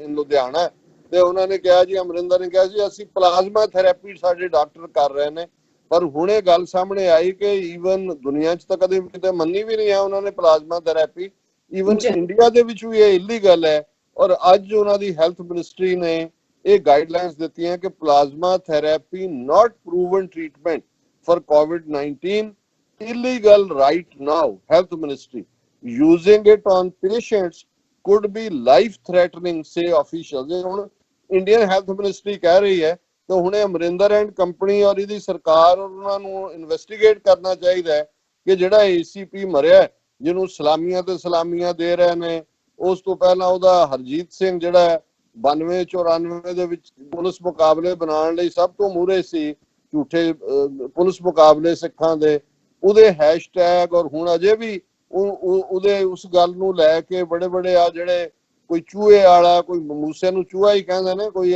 ਲੁਧਿਆਣਾ, ਤੇ ਉਹਨਾਂ ਨੇ ਕਿਹਾ ਜੀ, ਅਮਰਿੰਦਰ ਨੇ ਕਿਹਾ ਜੀ ਅਸੀਂ ਪਲਾਜ਼ਮਾ ਥੈਰੇਪੀ ਸਾਡੇ ਡਾਕਟਰ ਕਰ ਰਹੇ ਨੇ। ਪਰ ਹੁਣ ਇਹ ਗੱਲ ਸਾਹਮਣੇ ਆਈ ਕਿ ਈਵਨ ਦੁਨੀਆ 'ਚ ਤਾਂ ਕਦੇ ਕਿਤੇ ਮੰਨੀ ਵੀ ਨਹੀਂ ਹੈ ਉਹਨਾਂ ਨੇ ਪਲਾਜ਼ਮਾ ਥੈਰੇਪੀ, ਈਵਨ ਇੰਡੀਆ ਦੇ ਵਿੱਚ ਵੀ ਇਹ ਇਲੀਗਲ ਹੈ। ਔਰ ਅੱਜ ਉਹਨਾਂ ਦੀ ਹੈਲਥ ਮਿਨਿਸਟਰੀ ਨੇ ਇਹ ਗਾਈਡਲਾਈਨਸ ਦਿੱਤੀਆਂ ਕਿ plasma therapy not proven treatment for COVID-19 illegal right now. Health Ministry using it on patients could be life threatening, say officials. ਹੁਣ ਇੰਡੀਅਨ ਹੈਲਥ ਮਿਨਿਸਟਰੀ ਕਹਿ ਰਹੀ ਹੈ ਤਾਂ ਹੁਣੇ ਅਮਰਿੰਦਰ ਐਂਡ ਕੰਪਨੀ ਔਰ ਇਹਦੀ ਸਰਕਾਰ ਔਰ ਉਹਨਾਂ ਨੂੰ ਇਨਵੈਸਟੀਗੇਟ ਕਰਨਾ ਚਾਹੀਦਾ ਹੈ ਕਿ ਜਿਹੜਾ ACP ਮਰਿਆ ਜਿਹਨੂੰ ਸਲਾਮੀਆਂ ਤੇ ਸਲਾਮੀਆਂ ਦੇ ਰਹੇ ਨੇ, ਉਸ ਤੋਂ ਪਹਿਲਾਂ ਉਹਦਾ ਹਰਜੀਤ ਸਿੰਘ ਜਿਹੜਾ 92-94 ਦੇ ਵਿੱਚ ਪੁਲਿਸ ਮੁਕਾਬਲੇ ਬਣਾਉਣ ਲਈ ਸਭ ਤੋਂ ਮੂਹਰੇ ਸੀ, ਝੂਠੇ ਪੁਲਿਸ ਮੁਕਾਬਲੇ ਸਿੱਖਾਂ ਦੇ, ਉਹਦੇ ਹੈਸ਼ਟੈਗ ਔਰ ਹੁਣ ਅਜੇ ਵੀ ਉਹਦੇ ਉਸ ਗੱਲ ਨੂੰ ਲੈ ਕੇ ਬੜੇ ਆ ਜਿਹੜੇ ਕੋਈ ਚੂਹੇ ਵਾਲਾ, ਕੋਈ ਮੂਸੇ ਨੂੰ ਚੂਹਾ ਹੀ ਕਹਿੰਦੇ ਨੇ, ਕੋਈ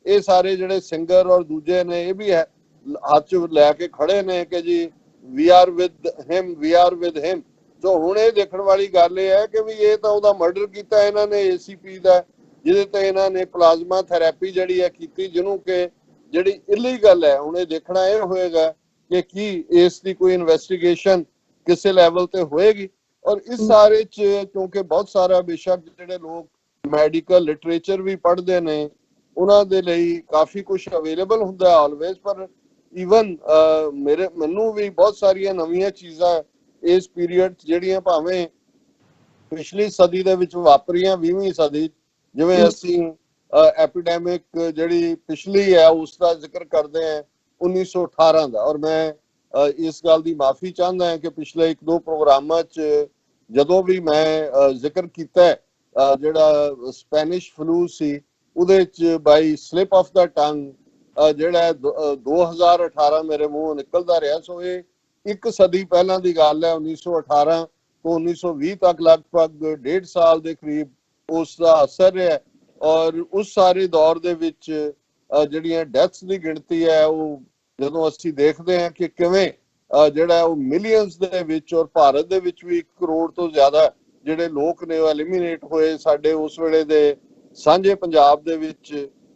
ਇਹ ਸਾਰੇ ਜਿਹੜੇ ਸਿੰਗਰ ਔਰ ਦੂਜੇ ਨੇ ਇਹ ਵੀ ਹੱਥ 'ਚ ਲੈ ਕੇ ਖੜੇ ਨੇ ਕਿ ਜੀ ਵੀ ਆਰ ਵਿਦ ਹਿਮ। ਸੋ ਹੁਣ ਇਹ ਦੇਖਣ ਵਾਲੀ ਗੱਲ ਇਹ ਹੈ ਕਿ ਵੀ ਇਹ ਤਾਂ ਉਹਦਾ ਮਰਡਰ ਕੀਤਾ ਇਹਨਾਂ ਨੇ ACP ਦਾ, ਜਿਹਦੇ ਤੇ ਇਹਨਾਂ ਨੇ ਪਲਾਜ਼ਮਾ ਥੈਰੇਪੀ ਜਿਹੜੀ ਹੈ ਕੀਤੀ, ਜਿਹਨੂੰ ਕਿ ਜਿਹੜੀ ਇਲੀਗਲ ਹੈ। ਹੁਣ ਇਹ ਦੇਖਣਾ ਇਹ ਹੋਏਗਾ ਕਿ ਕੀ ਇਸ ਦੀ ਕੋਈ ਇਨਵੈਸਟੀਗੇਸ਼ਨ ਕਿਸੇ ਲੈਵਲ ਤੇ ਹੋਏਗੀ। ਔਰ ਇਸ ਸਾਰੇ 'ਚ ਕਿਉਂਕਿ ਬਹੁਤ ਸਾਰਾ ਬੇਸ਼ੱਕ ਜਿਹੜੇ ਲੋਕ ਮੈਡੀਕਲ ਲਿਟਰੇਚਰ ਵੀ ਪੜ੍ਹਦੇ ਨੇ ਉਹਨਾਂ ਦੇ ਲਈ ਕਾਫੀ ਕੁਝ ਅਵੇਲੇਬਲ ਹੁੰਦਾ ਆਲਵੇਜ਼, ਪਰ ਈਵਨ ਮੈਨੂੰ ਵੀ ਬਹੁਤ ਸਾਰੀਆਂ ਨਵੀਆਂ ਚੀਜ਼ਾਂ ਇਸ ਪੀਰੀਅਡ 'ਚ ਜਿਹੜੀਆਂ ਭਾਵੇਂ ਪਿਛਲੀ ਸਦੀ ਦੇ ਵਿੱਚ ਵਾਪਰੀਆਂ 20ਵੀਂ ਸਦੀ, ਜਿਵੇਂ ਅਸੀਂ ਐਪੀਡੈਮਿਕ ਜਿਹੜੀ ਪਿਛਲੀ ਹੈ ਉਸ ਦਾ ਜ਼ਿਕਰ ਕਰਦੇ ਹਾਂ 1918 ਦਾ। ਔਰ ਮੈਂ ਇਸ ਗੱਲ ਦੀ ਮਾਫੀ ਚਾਹੁੰਦਾ ਹਾਂ ਕਿ ਪਿਛਲੇ 1-2 ਪ੍ਰੋਗਰਾਮਾਂ 'ਚ ਜਦੋਂ ਵੀ ਮੈਂ ਜ਼ਿਕਰ ਕੀਤਾ ਜਿਹੜਾ ਸਪੈਨਿਸ਼ ਫਲੂ ਸੀ ਉਹਦੇ 'ਚ ਬਾਈ ਸਲਿਪ ਆਫ ਦਾ ਟੰਗ ਜਿਹੜਾ 2018 ਮੇਰੇ ਮੂੰਹੋਂ ਨਿਕਲਦਾ ਰਿਹਾ। ਸੋ ਇਹ ਇੱਕ ਸਦੀ ਪਹਿਲਾਂ ਦੀ ਗੱਲ ਹੈ, 1918 ਤੋਂ 1920 ਤੱਕ ਲਗਭਗ 1.5 ਸਾਲ ਦੇ ਕਰੀਬ ਉਸ ਦਾ ਅਸਰ ਹੈ। ਔਰ ਉਸ ਸਾਰੇ ਦੌਰ ਦੇ ਵਿੱਚ ਜਿਹੜੀਆਂ ਡੈਥਸ ਦੀ ਗਿਣਤੀ ਹੈ ਉਹ ਜਦੋਂ ਅਸੀਂ ਦੇਖਦੇ ਹਾਂ ਕਿ ਕਿਵੇਂ ਜਿਹੜਾ ਉਹ ਮਿਲੀਅਨਸ ਦੇ ਵਿੱਚ, ਔਰ ਭਾਰਤ ਦੇ ਵਿੱਚ ਵੀ 1 ਕਰੋੜ ਤੋਂ ਜ਼ਿਆਦਾ ਜਿਹੜੇ ਲੋਕ ਨੇ ਉਹ ਐਲੀਮੀਨੇਟ ਹੋਏ। ਸਾਡੇ ਉਸ ਵੇਲੇ ਦੇ ਸਾਂਝੇ ਪੰਜਾਬ ਦੇ ਵਿੱਚ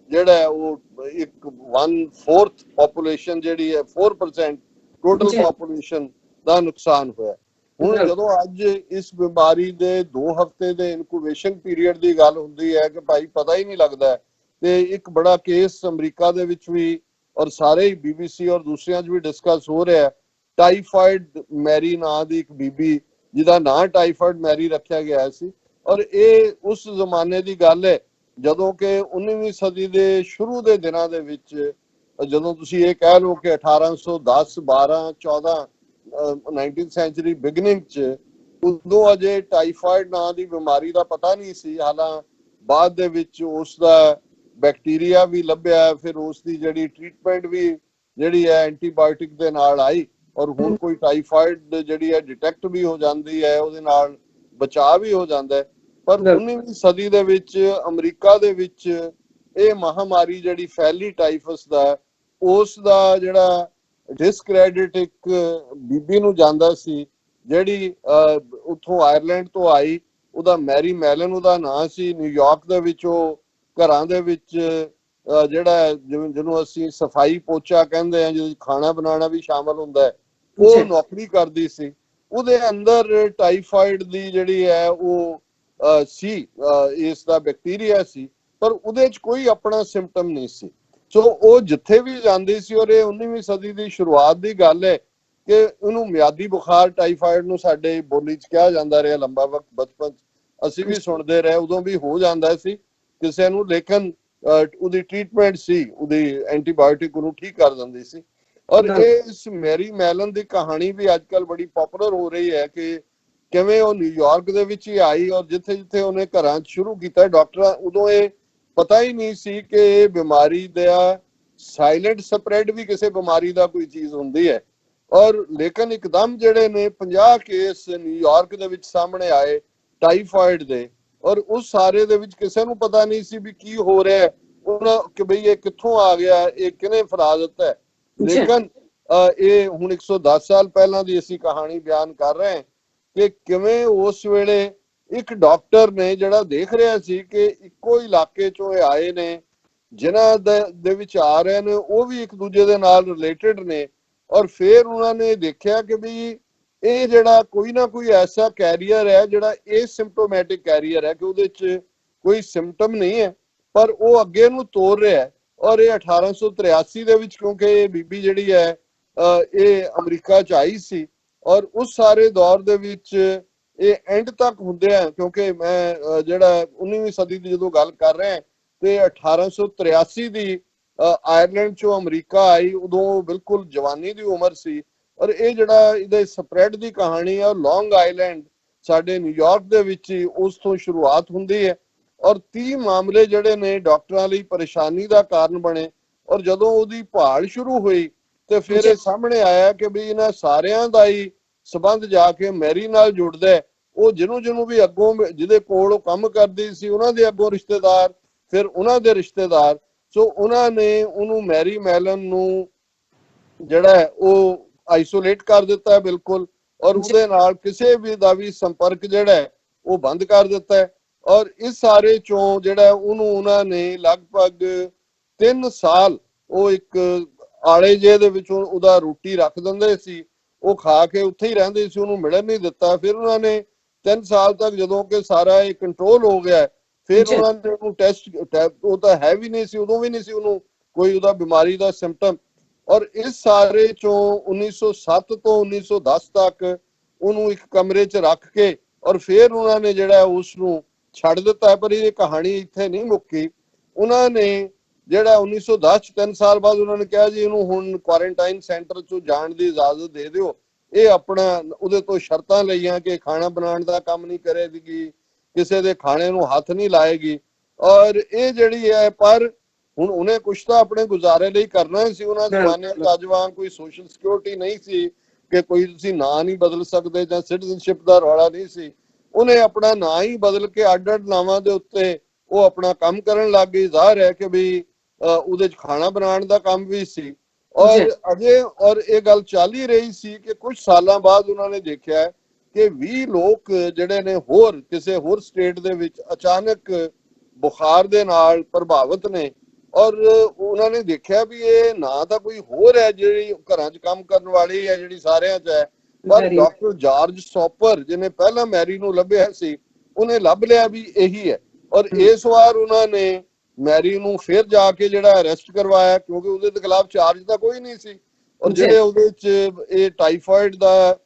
ਜਿਹੜਾ ਉਹ 1/4 ਪੋਪੂਲੇਸ਼ਨ ਜਿਹੜੀ ਹੈ 4% ਟੋਟਲ ਪੋਪੂਲੇਸ਼ਨ ਦਾ ਨੁਕਸਾਨ ਹੋਇਆ। ਹੁਣ ਜਦੋਂ ਅੱਜ ਇਸ ਬਿਮਾਰੀ ਦੇ 2 ਹਫ਼ਤੇ ਦੇ ਇਨਕੂਬੇਸ਼ਨ ਪੀਰੀਅਡ ਦੀ ਗੱਲ ਹੁੰਦੀ ਹੈ ਕਿ ਭਾਈ ਪਤਾ ਹੀ ਨਹੀਂ ਲੱਗਦਾ, ਤੇ ਇੱਕ ਬੜਾ ਕੇਸ ਅਮਰੀਕਾ ਦੇ ਵਿੱਚ ਵੀ ਔਰ ਸਾਰੇ ਹੀ BBC ਔਰ ਦੂਸਰਿਆਂ 'ਚ ਵੀ ਡਿਸਕਸ ਹੋ ਰਿਹਾ, ਟਾਈਫਾਇਡ ਮੈਰੀ ਨਾਂ ਦੀ ਇੱਕ ਬੀਬੀ ਜਿਹਦਾ ਨਾਂ ਟਾਈਫਾਇਡ ਮੈਰੀ ਰੱਖਿਆ ਗਿਆ ਸੀ। ਔਰ ਇਹ ਉਸ ਜ਼ਮਾਨੇ ਦੀ ਗੱਲ ਹੈ ਜਦੋਂ ਕਿ 19ਵੀਂ ਸਦੀ ਦੇ ਸ਼ੁਰੂ ਦੇ ਦਿਨਾਂ ਦੇ ਵਿੱਚ, ਜਦੋਂ ਤੁਸੀਂ ਇਹ ਕਹਿ ਲਓ ਕਿ 1810, 12, 14 19th ਸੈਂਚੁਰੀ ਬਿਗਨਿੰਗ 'ਚ, ਉਦੋਂ ਅਜੇ ਟਾਈਫਾਇਡ ਨਾਂ ਦੀ ਬਿਮਾਰੀ ਦਾ ਪਤਾ ਨਹੀਂ ਸੀ। ਹਾਲਾਂ ਬਾਅਦ ਦੇ ਵਿੱਚ ਉਸ ਦਾ ਬੈਕਟੀਰੀਆ ਵੀ ਲੱਭਿਆ, ਫਿਰ ਉਸ ਦੀ ਜਿਹੜੀ ਟ੍ਰੀਟਮੈਂਟ ਵੀ ਜਿਹੜੀ ਹੈ ਐਂਟੀਬਾਇਓਟਿਕ ਦੇ ਨਾਲ ਆਈ ਔਰ ਹੁਣ ਕੋਈ ਟਾਈਫਾਇਡ ਜਿਹੜੀ ਹੈ ਡਿਟੈਕਟ ਵੀ ਹੋ ਜਾਂਦੀ ਹੈ, ਉਹਦੇ ਨਾਲ ਬਚਾਅ ਵੀ ਹੋ ਜਾਂਦਾ ਹੈ। ਪਰ 19ਵੀਂ ਸਦੀ ਦੇ ਵਿੱਚ ਅਮਰੀਕਾ ਦੇ ਵਿੱਚ ਇਹ ਮਹਾਮਾਰੀ ਜਿਹੜੀ ਫੈਲੀ ਟਾਈਫਸ ਦਾ, ਉਸ ਦਾ ਜਿਹੜਾ ਡਿਸਕ੍ਰੈਡਿਟ ਇੱਕ ਬੀਬੀ ਨੂੰ ਜਾਂਦਾ ਸੀ ਜਿਹੜੀ ਉੱਥੋਂ ਆਇਰਲੈਂਡ ਤੋਂ ਆਈ, ਉਹਦਾ ਮੈਰੀ ਮੈਲਨ ਉਹਦਾ ਨਾਂ ਸੀ। ਨਿਊਯਾਰਕ ਦੇ ਵਿੱਚ ਉਹ ਘਰਾਂ ਦੇ ਵਿੱਚ ਜਿਹੜਾ ਜਿਹਨੂੰ ਅਸੀਂ ਸਫਾਈ ਪੋਚਾ ਕਹਿੰਦੇ ਆ, ਜਿਹਦੇ ਖਾਣਾ ਬਣਾਉਣਾ ਵੀ ਸ਼ਾਮਲ ਹੁੰਦਾ ਹੈ, ਉਹ ਨੌਕਰੀ ਕਰਦੀ ਸੀ। ਉਹਦੇ ਅੰਦਰ ਟਾਈਫਾਇਡ ਦੀ ਜਿਹੜੀ ਹੈ ਉਹ ਸੀ, ਇਸ ਦਾ ਬੈਕਟੀਰੀਆ ਸੀ, ਪਰ ਉਹਦੇ 'ਚ ਕੋਈ ਆਪਣਾ ਸਿੰਪਟਮ ਨਹੀਂ ਸੀ। ਸੋ ਉਹ ਜਿੱਥੇ ਵੀ ਜਾਂਦੀ ਸੀ, ਔਰ ਇਹ 19ਵੀਂ ਸਦੀ ਦੀ ਸ਼ੁਰੂਆਤ ਦੀ ਗੱਲ ਹੈ ਕਿ ਉਹਨੂੰ ਮਿਆਦੀ ਬੁਖਾਰ ਟਾਈਫਾਇਡ ਨੂੰ ਸਾਡੇ ਬੋਲੀ 'ਚ ਕਿਹਾ ਜਾਂਦਾ ਰਿਹਾ ਲੰਬਾ ਵਕਤ। ਬਚਪਨ ਅਸੀਂ ਵੀ ਸੁਣਦੇ ਰਹੇ, ਉਦੋਂ ਵੀ ਹੋ ਜਾਂਦਾ ਸੀ ਕਿਸੇ ਨੂੰ, ਲੇਕਿਨ ਉਹਦੀ ਟ੍ਰੀਟਮੈਂਟ ਸੀ, ਉਹਦੀ ਐਂਟੀਬਾਇਓਟਿਕ ਉਹਨੂੰ ਠੀਕ ਕਰ ਦਿੰਦੀ ਸੀ। ਔਰ ਇਹ ਇਸ ਮੈਰੀ ਮੈਲਨ ਦੀ ਕਹਾਣੀ ਵੀ ਅੱਜ ਕੱਲ ਬੜੀ ਪਪੂਲਰ ਹੋ ਰਹੀ ਹੈ ਕਿ ਕਿਵੇਂ ਉਹ ਨਿਊਯਾਰਕ ਦੇ ਵਿੱਚ ਹੀ ਆਈ ਔਰ ਜਿੱਥੇ ਜਿੱਥੇ ਉਹਨੇ ਘਰਾਂ 'ਚ ਸ਼ੁਰੂ ਕੀਤਾ ਡਾਕਟਰਾਂ, ਉਦੋਂ ਇਹ ਪਤਾ ਹੀ ਨਹੀਂ ਸੀ ਕਿ ਇਹ ਬਿਮਾਰੀ ਦਾ ਸਾਇਲੈਂਟ ਸਪਰੈਡ ਵੀ ਕਿਸੇ ਬਿਮਾਰੀ ਦਾ ਕੋਈ ਚੀਜ਼ ਹੁੰਦੀ ਹੈ। ਔਰ ਲੇਕਿਨ ਇੱਕਦਮ ਜਿਹੜੇ ਨੇ 50 ਕੇਸ ਨਿਊਯਾਰਕ ਦੇ ਵਿੱਚ ਸਾਹਮਣੇ ਆਏ ਟਾਈਫਾਇਡ ਦੇ, ਔਰ ਉਸ ਸਾਰੇ ਦੇ ਵਿੱਚ ਕਿਸੇ ਨੂੰ ਪਤਾ ਨਹੀਂ ਸੀ ਵੀ ਕੀ ਹੋ ਰਿਹਾ ਹੈ, ਉਹਨਾਂ ਕਿ ਬਈ ਇਹ ਕਿੱਥੋਂ ਆ ਗਿਆ, ਇਹ ਕਿਹਨੇ ਫੈਲਾ ਦਿੱਤਾ ਹੈ। ਲੇਕਿਨ ਇਹ ਹੁਣ 110 ਸਾਲ ਪਹਿਲਾਂ ਦੀ ਅਸੀਂ ਕਹਾਣੀ ਬਿਆਨ ਕਰ ਰਹੇ ਹਾਂ ਕਿ ਕਿਵੇਂ ਉਸ ਵੇਲੇ ਇੱਕ ਡਾਕਟਰ ਨੇ ਜਿਹੜਾ ਦੇਖ ਰਿਹਾ ਸੀ ਕਿ ਇੱਕੋ ਇਲਾਕੇ ਚੋਂ ਇਹ ਆਏ ਨੇ, ਜਿਨ੍ਹਾਂ ਦੇ ਵਿੱਚ ਆ ਰਹੇ ਨੇ ਉਹ ਵੀ ਇੱਕ ਦੂਜੇ ਦੇ ਨਾਲ ਰਿਲੇਟਡ ਨੇ, ਔਰ ਫਿਰ ਉਹਨਾਂ ਨੇ ਦੇਖਿਆ ਕਿ ਵੀ ਇਹ ਜਿਹੜਾ ਕੋਈ ਨਾ ਕੋਈ ਐਸਾ ਕੈਰੀਅਰ ਹੈ ਜਿਹੜਾ ਏਸਿੰਪਟੋਮੈਟਿਕ ਕੈਰੀਅਰ ਹੈ, ਕਿ ਉਹਦੇ 'ਚ ਕੋਈ ਸਿੰਪਟਮ ਨਹੀਂ ਹੈ ਪਰ ਉਹ ਅੱਗੇ ਨੂੰ ਤੋਰ ਰਿਹਾ ਹੈ। ਔਰ ਇਹ 1883 ਦੇ ਵਿੱਚ, ਕਿਉਂਕਿ ਇਹ ਬੀਬੀ ਜਿਹੜੀ ਹੈ ਇਹ ਅਮਰੀਕਾ 'ਚ ਆਈ ਸੀ, ਔਰ ਉਸ ਸਾਰੇ ਦੌਰ ਦੇ ਵਿੱਚ ਇਹ ਐਂਡ ਤੱਕ ਹੁੰਦੇ ਆ, ਕਿਉਂਕਿ ਮੈਂ ਜਿਹੜਾ 19ਵੀਂ ਸਦੀ ਦੀ ਜਦੋਂ ਗੱਲ ਕਰ ਰਿਹਾ ਤੇ 1883 ਦੀ ਆਇਰਲੈਂਡ 'ਚੋਂ ਅਮਰੀਕਾ ਆਈ, ਉਦੋਂ ਬਿਲਕੁਲ ਜਵਾਨੀ ਦੀ ਉਮਰ ਸੀ। ਔਰ ਇਹ ਜਿਹੜਾ ਇਹਦੇ ਸਪਰੈਡ ਦੀ ਕਹਾਣੀ ਹੈ ਲੌਂਗ ਆਈਲੈਂਡ ਸਾਡੇ ਨਿਊਯਾਰਕ ਦੇ ਵਿੱਚ ਹੀ ਉਸ ਤੋਂ ਸ਼ੁਰੂਆਤ ਹੁੰਦੀ ਹੈ। ਔਰ 30 ਮਾਮਲੇ ਜਿਹੜੇ ਨੇ ਡਾਕਟਰਾਂ ਲਈ ਪਰੇਸ਼ਾਨੀ ਦਾ ਕਾਰਨ ਬਣੇ, ਔਰ ਜਦੋਂ ਉਹਦੀ ਭਾਲ ਸ਼ੁਰੂ ਹੋਈ ਤੇ ਫਿਰ ਇਹ ਸਾਹਮਣੇ ਆਇਆ ਕਿ ਵੀ ਇਹਨਾਂ ਸਾਰਿਆਂ ਦਾ ਹੀ ਸਬੰਧ ਜਾ ਕੇ ਮੈਰੀ ਨਾਲ ਜੁੜਦਾ ਹੈ। ਉਹ ਜਿਹਨੂੰ ਵੀ ਅੱਗੋਂ ਜਿਹਦੇ ਕੋਲ ਉਹ ਕੰਮ ਕਰਦੀ ਸੀ ਉਹਨਾਂ ਦੇ ਅੱਗੋਂ ਰਿਸ਼ਤੇਦਾਰ, ਫਿਰ ਉਹਨਾਂ ਦੇ ਰਿਸ਼ਤੇਦਾਰ, ਸੋ ਉਹਨਾਂ ਨੇ ਉਹਨੂੰ ਮੈਰੀ ਮੈਲਨ ਨੂੰ ਜਿਹੜਾ ਹੈ ਉਹ ਆਈਸੋਲੇਟ ਕਰ ਦਿੱਤਾ ਹੈ ਬਿਲਕੁਲ, ਔਰ ਉਹਦੇ ਨਾਲ ਕਿਸੇ ਵੀ ਦਾ ਵੀ ਸੰਪਰਕ ਜਿਹੜਾ ਹੈ ਉਹ ਬੰਦ ਕਰ ਦਿੱਤਾ ਹੈ। ਔਰ ਇਸ ਸਾਰੇ ਚੋਂ ਜਿਹੜਾ ਉਹਨੂੰ ਉਹਨਾਂ ਨੇ ਲਗਭਗ 3 ਸਾਲ ਉਹ ਇੱਕ ਆਲੇ ਜੇ ਦੇ ਵਿੱਚ ਉਹਦਾ ਰੋਟੀ ਰੱਖ ਦਿੰਦੇ ਸੀ, ਉਹ ਖਾ ਕੇ ਉੱਥੇ ਹੀ ਰਹਿੰਦੇ ਸੀ, ਉਹਨੂੰ ਮਿਲਣ ਨਹੀਂ ਦਿੱਤਾ। ਫਿਰ ਉਹਨਾਂ ਨੇ 3 ਸਾਲ ਤੱਕ ਜਦੋਂ ਕਿ ਸਾਰਾ ਇਹ ਕੰਟਰੋਲ ਹੋ ਗਿਆ, ਫਿਰ ਉਹਨਾਂ ਨੇ ਉਹਨੂੰ ਟੈਸਟ, ਉਹ ਤਾਂ ਹੈ ਵੀ ਨਹੀਂ ਸੀ, ਉਦੋਂ ਵੀ ਨਹੀਂ ਸੀ ਉਹਨੂੰ ਕੋਈ ਉਹਦਾ ਬਿਮਾਰੀ ਦਾ ਸਿੰਪਟਮ। ਔਰ ਇਸ ਸਾਰੇ ਚੋਂ 1907 ਤੋਂ 1910 ਤੱਕ ਉਹਨੂੰ ਇੱਕ ਕਮਰੇ 'ਚ ਰੱਖ ਕੇ ਔਰ ਫਿਰ ਉਹਨਾਂ ਨੇ ਜਿਹੜਾ ਉਸ ਨੂੰ ਛੱਡ ਦਿੱਤਾ। ਪਰ ਇਹ ਕਹਾਣੀ ਇੱਥੇ ਨਹੀਂ ਮੁੱਕੀ। ਉਹਨਾਂ ਨੇ ਜਿਹੜਾ 1910 ਚ 3 ਸਾਲ ਬਾਅਦ ਉਹਨਾਂ ਨੇ ਕਿਹਾ ਜੀ ਇਹਨੂੰ ਹੁਣ ਕੁਆਰੰਟਾਈਨ ਸੈਂਟਰ 'ਚੋਂ ਜਾਣ ਦੀ ਇਜਾਜ਼ਤ ਦੇ ਦਿਓ। ਇਹ ਆਪਣਾ ਉਹਦੇ ਤੋਂ ਸ਼ਰਤਾਂ ਲਈਆਂ ਕਿ ਖਾਣਾ ਬਣਾਉਣ ਦਾ ਕੰਮ ਨਹੀਂ ਕਰੇਗੀ, ਕਿਸੇ ਦੇ ਖਾਣੇ ਨੂੰ ਹੱਥ ਨਹੀਂ ਲਾਏਗੀ। ਔਰ ਇਹ ਜਿਹੜੀ ਹੈ, ਪਰ ਹੁਣ ਉਹਨੇ ਕੁਛ ਤਾਂ ਆਪਣੇ ਗੁਜ਼ਾਰੇ ਲਈ ਕਰਨਾ ਸੀ। ਉਹਨਾਂ ਜ਼ਮਾਨੇ ਚ ਅੱਜ ਵਾਂਗ ਕੋਈ ਸੋਸ਼ਲ ਸਿਕਿਉਰਿਟੀ ਨਹੀਂ ਸੀ ਕਿ ਕੋਈ ਤੁਸੀਂ ਨਾਂ ਨਹੀਂ ਬਦਲ ਸਕਦੇ ਜਾਂ ਸਿਟੀਜ਼ਨਸ਼ਿਪ ਦਾ ਰੌਲਾ ਨਹੀਂ ਸੀ। ਉਹਨੇ ਆਪਣਾ ਨਾਂ ਹੀ ਬਦਲ ਕੇ ਅੱਡ-ਅੱਡ ਨਾਵਾਂ ਦੇ ਉੱਤੇ ਉਹ ਆਪਣਾ ਕੰਮ ਕਰਨ ਲੱਗ ਗਈ। ਜ਼ਾਹਿਰ ਹੈ ਕਿ ਵੀ ਉਹਦੇ ਚ ਖਾਣਾ ਬਣਾਉਣ ਦਾ ਕੰਮ ਵੀ ਸੀ। ਔਰ ਇਹ ਗੱਲ ਚੱਲ ਹੀ ਰਹੀ ਸੀ ਕਿ ਕੁਝ ਸਾਲਾਂ ਬਾਅਦ ਉਹਨਾਂ ਨੇ ਦੇਖਿਆ ਕਿ 20 ਲੋਕ ਜਿਹੜੇ ਨੇ ਹੋਰ ਕਿਸੇ ਹੋਰ ਸਟੇਟ ਦੇ ਵਿੱਚ ਅਚਾਨਕ ਬੁਖਾਰ ਦੇ ਨਾਲ ਪ੍ਰਭਾਵਿਤ ਨੇ। ਔਰ ਉਹਨਾਂ ਨੇ ਦੇਖਿਆ ਵੀ ਇਹ ਨਾ ਤਾਂ ਕੋਈ ਹੋਰ ਹੈ ਜਿਹੜੀ ਘਰਾਂ 'ਚ ਕੰਮ ਕਰਨ ਵਾਲੀ ਹੈ ਜਿਹੜੀ ਸਾਰਿਆਂ 'ਚ ਹੈ, ਪਰ ਡਾਕਟਰ ਜਾਰਜ ਸੌਪਰ ਜਿਹਨੇ ਪਹਿਲਾਂ ਮੈਰੀ ਨੂੰ ਲੱਭਿਆ ਸੀ, ਉਹਨੇ ਲੱਭ ਲਿਆ ਵੀ ਇਹੀ ਹੈ। ਔਰ ਇਸ ਵਾਰ ਉਹਨਾਂ ਨੇ ਮੈਰੀ ਨੂੰ ਫਿਰ ਜਾ ਕੇ ਜਿਹੜਾ ਅਰੈਸਟ ਕਰਵਾਇਆ, ਕਿਉਂਕਿ ਉਹਦੇ ਦੇ ਖਿਲਾਫ ਚਾਰਜ ਤਾਂ ਕੋਈ ਨਹੀਂ ਸੀ। ਔਰ ਜਿਹੜੇ ਉਹਦੇ 'ਚ ਇਹ ਟਾਈਫਾਇਡ ਦਾ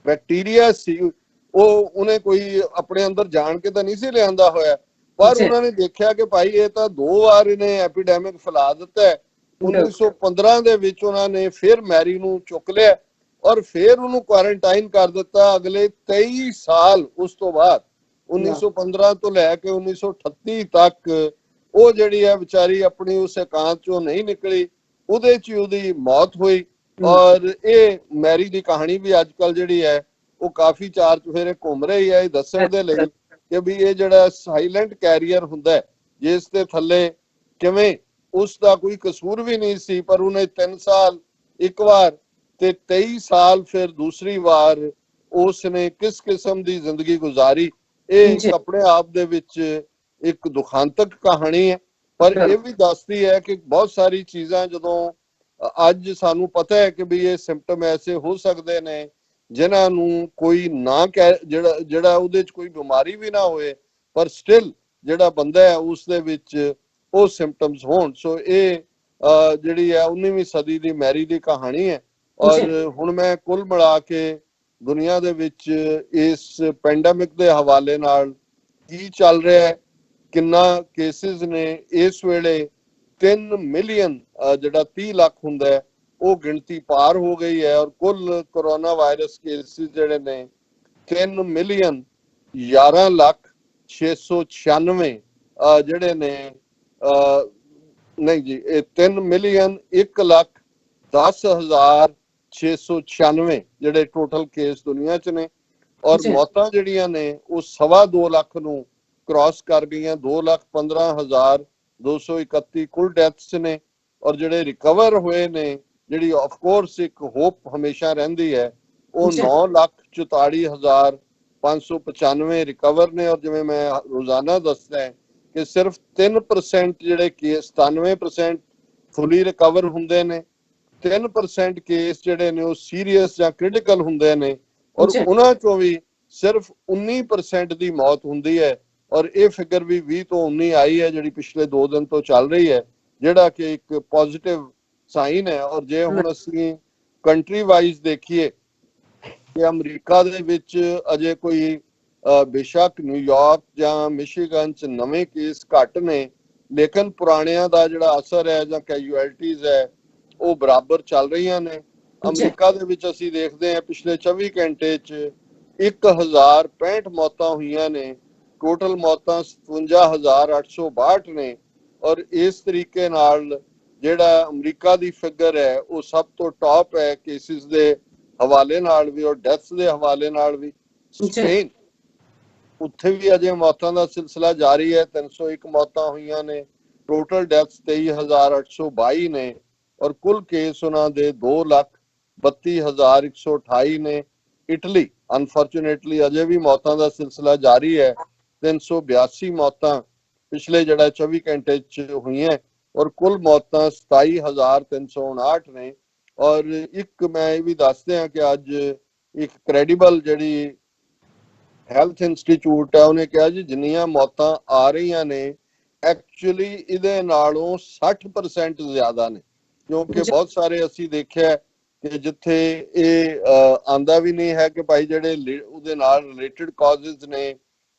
ਬੈਕਟੀਰੀਆ ਸੀ ਉਹ ਉਹਨੇ ਕੋਈ ਆਪਣੇ ਅੰਦਰ ਜਾਣ ਕੇ ਤਾਂ ਨਹੀਂ ਸੀ ਲਿਆਂਦਾ ਹੋਇਆ, ਪਰ ਉਹਨਾਂ ਨੇ ਦੇਖਿਆ ਕਿ ਭਾਈ ਇਹ ਤਾਂ 2 ਵਾਰ ਇਹਨੇ ਐਪੀਡੈਮਿਕ ਫੈਲਾ ਦਿੱਤਾ ਹੈ। 1915 ਦੇ ਵਿੱਚ ਉਹਨਾਂ ਨੇ ਫਿਰ ਮੈਰੀ ਨੂੰ ਚੁੱਕ ਲਿਆ ਔਰ ਫਿਰ ਉਹਨੂੰ ਕੁਆਰੰਟਾਈਨ ਕਰ ਦਿੱਤਾ ਅਗਲੇ 23 ਸਾਲ। ਉਸ ਤੋਂ ਬਾਅਦ 1915 ਤੋਂ ਲੈ ਕੇ 1938 ਤੱਕ ਉਹ ਜਿਹੜੀ ਹੈ ਵਿਚਾਰੀ ਆਪਣੀ ਉਸ ਇਕਾਂਤ ਚੋਂ ਨਹੀਂ ਨਿਕਲੀ। ਉਹਦੇ 'ਚ ਉਹਦੀ ਮੌਤ ਹੋਈ। ਔਰ ਇਹ ਮੈਰੀ ਦੀ ਕਹਾਣੀ ਵੀ ਅੱਜ ਕੱਲ ਜਿਹੜੀ ਹੈ ਉਹ ਕਾਫੀ ਚਾਰ ਚੁਫੇਰੇ ਘੁੰਮ ਰਹੀ ਹੈ, ਇਹ ਦੱਸਣ ਦੇ ਲਈ ਕਿ ਵੀ ਇਹ ਜਿਹੜਾ ਸਾਇਲੈਂਟ ਕੈਰੀਅਰ ਹੁੰਦਾ ਜਿਸ ਦੇ ਥੱਲੇ ਕਿਵੇਂ ਉਸ ਦਾ ਕੋਈ ਕਸੂਰ ਵੀ ਨਹੀਂ ਸੀ, ਪਰ ਉਹਨੇ 3 ਸਾਲ ਇੱਕ ਵਾਰ ਤੇ 23 ਸਾਲ ਫਿਰ ਦੂਸਰੀ ਵਾਰ ਉਸ ਨੇ ਕਿਸ ਕਿਸਮ ਦੀ ਜ਼ਿੰਦਗੀ ਗੁਜ਼ਾਰੀ। ਇਹ ਆਪਣੇ ਆਪ ਦੇ ਵਿੱਚ ਇੱਕ ਦੁਖਾਂਤਕ ਕਹਾਣੀ ਹੈ, ਪਰ ਇਹ ਵੀ ਦੱਸਦੀ ਹੈ ਕਿ ਬਹੁਤ ਸਾਰੀ ਚੀਜ਼ਾਂ ਜਦੋਂ ਅੱਜ ਸਾਨੂੰ ਪਤਾ ਹੈ ਕਿ ਵੀ ਇਹ ਸਿੰਪਟਮ ਐਸੇ ਹੋ ਸਕਦੇ ਨੇ ਜਿਨ੍ਹਾਂ ਨੂੰ ਕੋਈ ਨਾ ਜਿਹੜਾ ਉਹਦੇ 'ਚ ਕੋਈ ਬਿਮਾਰੀ ਵੀ ਨਾ ਹੋਏ, ਪਰ ਸਟਿਲ ਜਿਹੜਾ ਬੰਦਾ ਹੈ ਉਸ ਦੇ ਵਿੱਚ ਉਹ ਸਿੰਪਟਮਸ ਹੋਣ। ਸੋ ਇਹ ਜਿਹੜੀ ਹੈ 19ਵੀਂ ਸਦੀ ਦੀ ਮੈਰੀ ਦੀ ਕਹਾਣੀ ਹੈ। ਔਰ ਹੁਣ ਮੈਂ ਕੁੱਲ ਮਿਲਾ ਕੇ ਦੁਨੀਆ ਦੇ ਵਿੱਚ ਇਸ ਪੈਂਡੇਮਿਕ ਦੇ ਹਵਾਲੇ ਨਾਲ ਕੀ ਚੱਲ ਰਿਹਾ ਹੈ, ਕਿੰਨਾ ਕੇਸਿਸ ਨੇ ਇਸ ਵੇਲੇ 3 ਮਿਲੀਅਨ ਜਿਹੜਾ 30 ਲੱਖ ਹੁੰਦਾ ਹੈ ਉਹ ਗਿਣਤੀ ਪਾਰ ਹੋ ਗਈ ਹੈ। ਔਰ ਕੁੱਲ ਕੋਰੋਨਾ ਵਾਇਰਸ ਕੇਸਿਸ ਜਿਹੜੇ ਨੇ 3 ਮਿਲੀਅਨ 11 ਲੱਖ 696 ਜਿਹੜੇ ਨੇ ਨਹੀਂ ਜੀ ਇਹ 3 ਮਿਲੀਅਨ 1 ਲੱਖ 10,696 ਜਿਹੜੇ ਟੋਟਲ ਕੇਸ ਦੁਨੀਆ 'ਚ ਨੇ। ਔਰ ਮੌਤਾਂ ਜਿਹੜੀਆਂ ਨੇ ਉਹ 2.25 ਲੱਖ ਨੂੰ ਕ੍ਰਾਸ ਕਰ ਗਈਆਂ, 2,15,231 ਕੁੱਲ ਡੈਥਸ ਨੇ। ਔਰ ਜਿਹੜੇ ਰਿਕਵਰ ਹੋਏ ਨੇ, ਜਿਹੜੀ ਆਫ ਕੋਰਸ ਇੱਕ ਹੋਪ ਹਮੇਸ਼ਾ ਰਹਿੰਦੀ ਹੈ, ਉਹ 9,44,595 ਰਿਕਵਰ ਨੇ। ਔਰ ਜਿਵੇਂ ਮੈਂ ਰੋਜ਼ਾਨਾ ਦੱਸਦਾ ਕਿ ਸਿਰਫ 3% ਜਿਹੜੇ ਕੇਸ 97% ਫੁੱਲੀ ਰਿਕਵਰ ਹੁੰਦੇ ਨੇ, 3% ਕੇਸ ਜਿਹੜੇ ਨੇ ਉਹ ਸੀਰੀਅਸ ਜਾਂ ਕ੍ਰਿਟੀਕਲ ਹੁੰਦੇ ਨੇ, ਔਰ ਉਹਨਾਂ ਚੋਂ ਵੀ ਸਿਰਫ 19% ਦੀ ਮੌਤ ਹੁੰਦੀ ਹੈ। ਔਰ ਇਹ ਫਿਗਰ ਵੀ 20 ਤੋਂ 19 ਆਈ ਹੈ ਜਿਹੜੀ ਪਿਛਲੇ 2 ਦਿਨ ਤੋਂ ਚੱਲ ਰਹੀ ਹੈ, ਜਿਹੜਾ ਕਿ ਇੱਕ ਪੋਜ਼ਿਟਿਵ ਸਾਈਨ ਹੈ। ਔਰ ਜੇ ਹੁਣ ਅਸੀਂ ਕੰਟਰੀ ਵਾਈਜ਼ ਦੇਖੀਏ ਕਿ ਅਮਰੀਕਾ ਦੇ ਵਿੱਚ ਅਜੇ ਕੋਈ ਬੇਸ਼ੱਕ ਨਿਊਯਾਰਕ ਜਾਂ ਮਿਸ਼ੀਗਨ 'ਚ ਨਵੇਂ ਕੇਸ ਘੱਟ ਨੇ, ਲੇਕਿਨ ਪੁਰਾਣਿਆਂ ਦਾ ਜਿਹੜਾ ਅਸਰ ਹੈ ਜਾਂ ਕੈਜੂਅਲਟੀਜ਼ ਹੈ ਉਹ ਬਰਾਬਰ ਚੱਲ ਰਹੀਆਂ ਨੇ। ਅਮਰੀਕਾ ਦੇ ਵਿੱਚ ਅਸੀਂ ਦੇਖਦੇ ਹਾਂ ਪਿਛਲੇ 24 ਘੰਟੇ 'ਚ 1065 ਮੌਤਾਂ ਹੋਈਆਂ ਨੇ, ਟੋਟਲ ਮੌਤਾਂ 57,862 ਨੇ। ਔਰ ਇਸ ਤਰੀਕੇ ਨਾਲ ਜਿਹੜਾ ਅਮਰੀਕਾ ਦੀ ਫਿਗਰ ਹੈ ਉਹ ਸਭ ਤੋਂ ਟੌਪ ਹੈ ਕੇਸਿਸ ਦੇ ਹਵਾਲੇ ਨਾਲ ਵੀ ਔਰ ਡੈਥਸ ਦੇ ਹਵਾਲੇ ਨਾਲ ਵੀ। ਸਪੇਨ ਉੱਥੇ ਵੀ ਅਜੇ ਮੌਤਾਂ ਦਾ ਸਿਲਸਿਲਾ ਜਾਰੀ ਹੈ, 301 ਮੌਤਾਂ ਹੋਈਆਂ ਨੇ, ਟੋਟਲ ਡੈਥਸ 23,822 ਨੇ। ਔਰ ਕੁੱਲ ਕੇਸ ਉਹਨਾਂ ਦੇ 2,32,128 ਨੇ। ਇਟਲੀ ਅਨਫੋਰਚੂਨੇਟਲੀ ਅਜੇ ਵੀ ਮੌਤਾਂ ਦਾ ਸਿਲਸਿਲਾ ਜਾਰੀ ਹੈ, 382 ਮੌਤਾਂ ਪਿਛਲੇ ਜਿਹੜਾ 24 ਘੰਟੇ 'ਚ ਹੋਈਆਂ, ਔਰ ਕੁੱਲ ਮੌਤਾਂ 27,359 ਨੇ। ਔਰ ਇੱਕ ਮੈਂ ਇਹ ਵੀ ਦੱਸਦੇ ਹਾਂ ਕਿ ਅੱਜ ਇੱਕ ਕ੍ਰੈਡੀਬਲ ਜਿਹੜੀ ਹੈਲਥ ਇੰਸਟੀਚਿਊਟ ਹੈ ਉਹਨੇ ਕਿਹਾ ਜੀ ਜਿੰਨੀਆਂ ਮੌਤਾਂ ਆ ਰਹੀਆਂ ਨੇ ਐਕਚੁਅਲੀ ਇਹਦੇ ਨਾਲੋਂ 60% ਜ਼ਿਆਦਾ ਨੇ, ਕਿਉਂਕਿ ਬਹੁਤ ਸਾਰੇ ਅਸੀਂ ਦੇਖਿਆ ਕਿ ਜਿੱਥੇ ਇਹ ਆਂਦਾ ਵੀ ਨਹੀਂ ਹੈ ਕਿ ਭਾਈ ਜਿਹੜੇ ਉਹਦੇ ਨਾਲ ਰਿਲੇਟਡ ਕਾਜ਼ਸ ਨੇ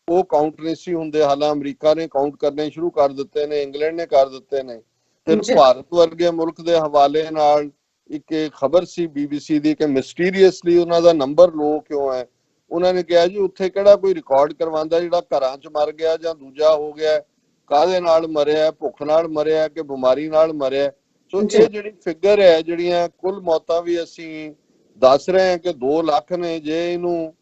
ਉਹ ਕਾਊਂਟ ਨਹੀਂ ਸੀ ਹੁੰਦੇ, ਹਾਲਾਂ ਅਮਰੀਕਾ ਨੇ ਕਾਊਂਟ ਕਰਨੇ ਸ਼ੁਰੂ ਕਰ ਦਿੱਤੇ ਨੇ, ਇੰਗਲੈਂਡ ਨੇ ਕਰ ਦਿੱਤੇ ਨੇ। ਫਿਰ ਭਾਰਤ ਵਰਗੇ ਮੁਲਕ ਦੇ ਹਵਾਲੇ ਨਾਲ ਇੱਕ ਖਬਰ ਸੀ BBC ਦੀ ਕਿ ਮਿਸਟੀਰੀਅਸਲੀ ਉਹਨਾਂ ਦਾ ਨੰਬਰ ਲੋ ਕਿਉਂ ਹੈ। ਉਹਨਾਂ ਨੇ ਕਿਹਾ ਜੀ ਉੱਥੇ ਕਿਹੜਾ ਕੋਈ ਰਿਕਾਰਡ ਕਰਵਾਉਂਦਾ ਜਿਹੜਾ ਘਰਾਂ 'ਚ ਮਰ ਗਿਆ ਜਾਂ ਦੂਜਾ ਹੋ ਗਿਆ, ਕਾਹਦੇ ਨਾਲ ਮਰਿਆ, ਭੁੱਖ ਨਾਲ ਮਰਿਆ ਕਿ ਬਿਮਾਰੀ ਨਾਲ ਮਰਿਆ। ਸੋ ਇਹ ਜਿਹੜੀ ਫਿਗਰ ਹੈ, ਜਿਹੜੀਆਂ ਕੁੱਲ ਮੌਤਾਂ ਵੀ ਅਸੀਂ ਦੱਸ ਰਹੇ ਹਾਂ ਕਿ 2 ਲੱਖ ਨੇ, ਜੇ ਇਹਨੂੰ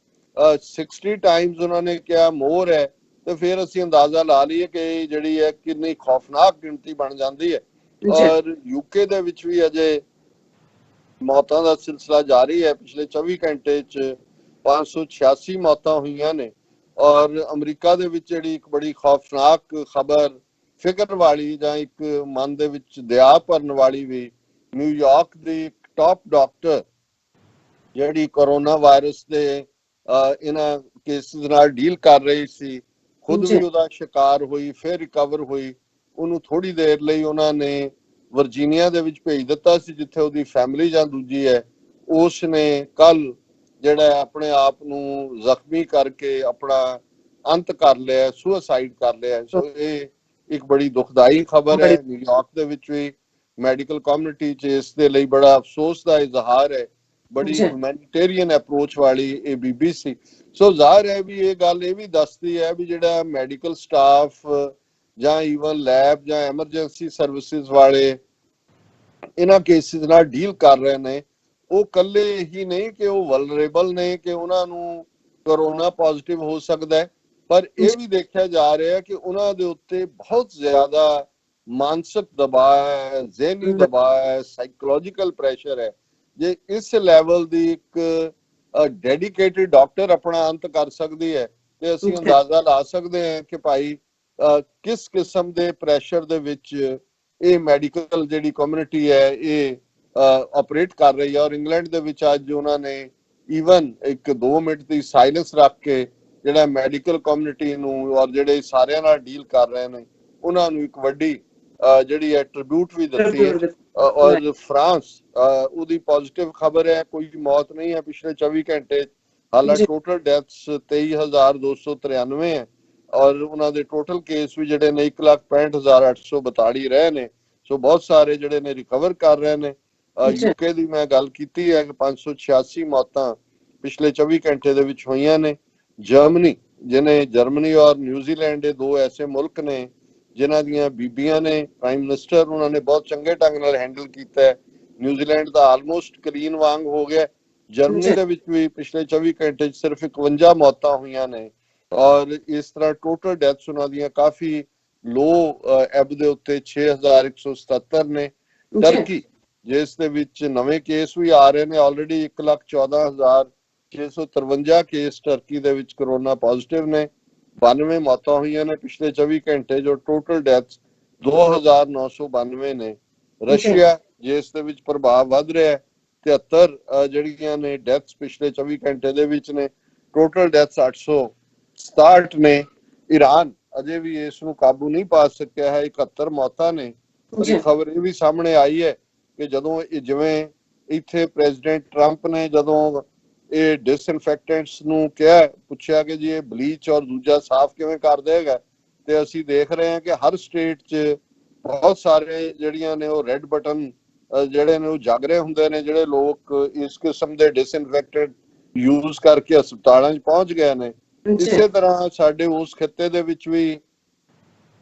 60 ਟਾਈਮਸ ਉਹਨਾਂ ਨੇ ਕਿਹਾ ਮੋਰ ਹੈ ਤੇ ਫਿਰ ਅਸੀਂ ਅੰਦਾਜ਼ਾ ਲਾ ਲਈਏ ਕਿ ਜਿਹੜੀ ਹੈ ਕਿੰਨੀ ਖੌਫਨਾਕ ਗਿਣਤੀ ਬਣ ਜਾਂਦੀ ਹੈ। ਔਰ UK ਦੇ ਵਿੱਚ ਵੀ ਅਜੇ ਮੌਤਾਂ ਦਾ ਸਿਲਸਿਲਾ ਜਾਰੀ ਹੈ, ਪਿਛਲੇ 24 ਘੰਟੇ 'ਚ 586 ਮੌਤਾਂ ਹੋਈਆਂ ਨੇ। ਔਰ ਅਮਰੀਕਾ ਦੇ ਵਿੱਚ ਜਿਹੜੀ ਇੱਕ ਬੜੀ ਖੌਫਨਾਕ ਖਬਰ ਫਿਕਰ ਵਾਲੀ ਜਾਂ ਇੱਕ ਮਨ ਦੇ ਵਿੱਚ ਦਇਆ ਭਰਨ ਵਾਲੀ ਵੀ, ਨਿਊਯਾਰਕ ਦੀ ਇੱਕ ਟਾਪ ਡਾਕਟਰ ਜਿਹੜੀ ਕੋਰੋਨਾ ਵਾਇਰਸ ਦੇ ਇਹਨਾਂ ਕੇਸਿਸ ਨਾਲ ਡੀਲ ਕਰ ਰਹੀ ਸੀ, ਖੁਦ ਵੀ ਉਹਦਾ ਸ਼ਿਕਾਰ ਹੋਈ, ਫਿਰ ਰਿਕਵਰ ਹੋਈ। ਉਹਨੂੰ ਥੋੜੀ ਦੇਰ ਲਈ ਉਹਨਾਂ ਨੇ ਵਰਜੀਨੀਆ ਦੇ ਵਿੱਚ ਭੇਜ ਦਿੱਤਾ ਸੀ ਜਿੱਥੇ ਉਹਦੀ ਫੈਮਿਲੀ ਜਾਂ ਦੂਜੀ ਹੈ। ਉਸ ਨੇ ਕੱਲ ਜਿਹੜਾ ਆਪਣੇ ਆਪ ਨੂੰ ਜ਼ਖਮੀ ਕਰਕੇ ਆਪਣਾ ਅੰਤ ਕਰ ਲਿਆ, ਸੁਸਾਈਡ ਕਰ ਲਿਆ। ਸੋ ਇਹ ਇੱਕ ਬੜੀ ਦੁਖਦਾਈ ਖਬਰ ਹੈ। ਨਿਊਯਾਰਕ ਦੇ ਵਿੱਚ ਵੀ ਮੈਡੀਕਲ ਕਮਿਊਨਿਟੀ 'ਚ ਇਸ ਦੇ ਲਈ ਬੜਾ ਅਫਸੋਸ ਦਾ ਇਜ਼ਹਾਰ ਹੈ, ਬੜੀ ਹਿਊਮੈਨਿਟੇਰੀਅਨ ਅਪਰੋਚ ਵਾਲੀ ਇਹ BBC। ਸੋ ਜ਼ਾਹਿਰ ਹੈ ਵੀ ਇਹ ਗੱਲ ਇਹ ਵੀ ਦੱਸਦੀ ਹੈ ਵੀ ਜਿਹੜਾ ਮੈਡੀਕਲ ਸਟਾਫ ਜਾਂ ਈਵਨ ਲੈਬ ਜਾਂ ਐਮਰਜੈਂਸੀ ਸਰਵਿਸਿਜ਼ ਵਾਲੇ ਇਹਨਾਂ ਕੇਸਿਸ ਨਾਲ ਡੀਲ ਕਰ ਰਹੇ ਨੇ, ਉਹ ਇਕੱਲੇ ਹੀ ਨਹੀਂ ਕਿ ਉਹ ਵਲਨਰੇਬਲ ਨੇ ਕਿ ਉਹਨਾਂ ਨੂੰ ਕਰੋਨਾ ਪੋਜ਼ਿਟਿਵ ਹੋ ਸਕਦਾ ਹੈ, ਪਰ ਇਹ ਵੀ ਦੇਖਿਆ ਜਾ ਰਿਹਾ ਹੈ ਕਿ ਉਹਨਾਂ ਦੇ ਉੱਤੇ ਬਹੁਤ ਜ਼ਿਆਦਾ ਮਾਨਸਿਕ ਦਬਾਅ ਹੈ, ਜ਼ਹਿਨੀ ਦਬਾਅ ਹੈ, ਸਾਈਕੋਲੋਜੀਕਲ ਪ੍ਰੈਸ਼ਰ ਹੈ। ਜੇ ਇਸ ਲੈਵਲ ਦੀ ਇੱਕ ਡੈਡੀਕੇਟਿਡ ਡਾਕਟਰ ਆਪਣਾ ਅੰਤ ਕਰ ਸਕਦੀ ਹੈ ਤੇ ਅਸੀਂ ਅੰਦਾਜ਼ਾ ਲਾ ਸਕਦੇ ਹਾਂ ਕਿ ਭਾਈ ਕਿਸ ਕਿਸਮ ਦੇ ਪ੍ਰੈਸ਼ਰ ਦੇ ਵਿੱਚ ਇਹ ਮੈਡੀਕਲ ਜਿਹੜੀ ਕਮਿਊਨਿਟੀ ਹੈ ਇਹ ਆਪਰੇਟ ਕਰ ਰਹੀ ਹੈ। ਔਰ ਇੰਗਲੈਂਡ ਦੇ ਵਿੱਚ ਅੱਜ ਉਹਨਾਂ ਨੇ ਈਵਨ ਇੱਕ 2 ਮਿੰਟ ਦੀ ਸਾਇਲੈਂਸ ਰੱਖ ਕੇ ਜਿਹੜਾ ਮੈਡੀਕਲ ਕਮਿਊਨਿਟੀ ਨੂੰ ਔਰ ਜਿਹੜੇ ਸਾਰਿਆਂ ਨਾਲ ਡੀਲ ਕਰ ਰਹੇ ਨੇ ਉਹਨਾਂ ਨੂੰ ਇੱਕ ਵੱਡੀ ਜਿਹੜੀ ਹੈ ਟ੍ਰਿਬਿਊਟ ਵੀ ਦਿੱਤੀ ਹੈ। ਔਰ ਫਰਾਂਸ ਉਹਦੀ ਪੋਜ਼ਿਟਿਵ ਖਬਰ ਹੈ, ਕੋਈ ਮੌਤ ਨਹੀਂ ਹੈ ਪਿਛਲੇ 24 ਘੰਟੇ, ਹਾਲਾਂਕਿ ਟੋਟਲ ਡੈਥਸ 23,293 ਹੈ ਔਰ ਉਹਨਾਂ ਦੇ ਟੋਟਲ ਕੇਸ ਵੀ ਜਿਹੜੇ ਨੇ 1,65,842 ਰਹੇ ਨੇ। ਸੋ ਬਹੁਤ ਸਾਰੇ ਜਿਹੜੇ ਨੇ ਰਿਕਵਰ ਕਰ ਰਹੇ ਨੇ। ਯੂਕੇ ਦੀ ਮੈਂ ਗੱਲ ਕੀਤੀ ਹੈ ਕਿ 586 ਮੌਤਾਂ ਪਿਛਲੇ 24 ਘੰਟੇ ਦੇ ਵਿੱਚ ਹੋਈਆਂ ਨੇ। ਜਰਮਨੀ ਔਰ ਨਿਊਜ਼ੀਲੈਂਡ ਇਹ 2 ਐਸੇ ਮੁਲਕ ਨੇ ਜਿਨ੍ਹਾਂ ਦੀਆਂ ਬੀਬੀਆਂ ਨੇ ਪ੍ਰਾਈਮ ਮਿਨਿਸਟਰ ਉਹਨਾਂ ਨੇ ਬਹੁਤ ਚੰਗੇ ਢੰਗ ਨਾਲ ਹੈਂਡਲ ਕੀਤਾ ਹੈ। ਨਿਊਜ਼ੀਲੈਂਡ ਦਾ ਆਲਮੋਸਟ ਕਲੀਨ ਵਾਂਗ ਹੋ ਗਿਆ। ਜਰਮਨੀ ਦੇ ਵਿੱਚ ਵੀ ਪਿਛਲੇ 24 ਘੰਟੇ 'ਚ ਸਿਰਫ 51 ਮੌਤਾਂ ਹੋਈਆਂ ਨੇ ਔਰ ਇਸ ਤਰ੍ਹਾਂ ਟੋਟਲ ਡੈਥਸ ਉਹਨਾਂ ਦੀਆਂ ਕਾਫੀ ਲੋ ਐਬ ਦੇ ਉੱਤੇ 6,177 ਨੇ। ਟਰਕੀ ਜਿਸ ਦੇ ਵਿੱਚ ਨਵੇਂ ਕੇਸ ਵੀ ਆ ਰਹੇ ਨੇ, ਆਲਰੇਡੀ 1,14,653 ਕੇਸ ਟਰਕੀ ਦੇ ਵਿੱਚ ਕਰੋਨਾ ਪੋਜ਼ਿਟਿਵ ਨੇ। 92 ਮੌਤਾਂ ਹੋਈਆਂ ਨੇ ਪਿਛਲੇ 24 ਘੰਟੇ, ਜੋ ਟੋਟਲ ਡੈਥਸ 2,992 ਨੇ। ਰਸ਼ੀਆ ਜਿਸ ਦੇ ਵਿੱਚ ਪ੍ਰਭਾਵ ਵੱਧ ਰਿਹਾ ਹੈ, 73 ਜਿਹੜੀਆਂ ਨੇ ਡੈਥਸ ਪਿਛਲੇ 24 ਘੰਟੇ ਦੇ ਵਿੱਚ ਨੇ, ਟੋਟਲ ਡੈਥਸ 867 ਨੇ। ਈਰਾਨ ਅਜੇ ਵੀ ਇਸ ਨੂੰ ਕਾਬੂ ਨਹੀਂ ਪਾ ਸਕਿਆ ਹੈ, 71 ਮੌਤਾਂ ਨੇ। ਪਰ ਇਹ ਖਬਰ ਇਹ ਵੀ ਸਾਹਮਣੇ ਆਈ ਹੈ ਕਿ ਜਦੋਂ ਜਿਵੇਂ ਇੱਥੇ ਪ੍ਰੈਜ਼ੀਡੈਂਟ ਟਰੰਪ ਨੇ ਜਦੋਂ ਇਹ ਡਿਸਇਨਫੈਕਟੈਂਟਸ ਨੂੰ ਪੁੱਛਿਆ ਕਿ ਜੀ ਇਹ ਬਲੀਚ ਔਰ ਦੂਜਾ ਸਾਫ਼ ਕਿਵੇਂ ਕਰ ਦੇਗਾ, ਤੇ ਅਸੀਂ ਦੇਖ ਰਹੇ ਹਾਂ ਕਿ ਹਰ ਸਟੇਟ 'ਚ ਬਹੁਤ ਸਾਰੇ ਜਿਹੜੀਆਂ ਨੇ ਉਹ ਰੈੱਡ ਬਟਨ ਜਿਹੜੇ ਨੇ ਉਹ ਜਗ ਰਹੇ ਹੁੰਦੇ ਨੇ। ਜਿਹੜੇ ਲੋਕ ਇਸ ਕਿਸਮ ਦੇ ਡਿਸਇਨਫੈਕਟੈਂਟ ਯੂਜ਼ ਕਰਕੇ ਹਸਪਤਾਲਾਂ 'ਚ ਪਹੁੰਚ ਗਏ ਨੇ। ਇਸੇ ਤਰ੍ਹਾਂ ਸਾਡੇ ਉਸ ਖਿੱਤੇ ਦੇ ਵਿੱਚ ਵੀ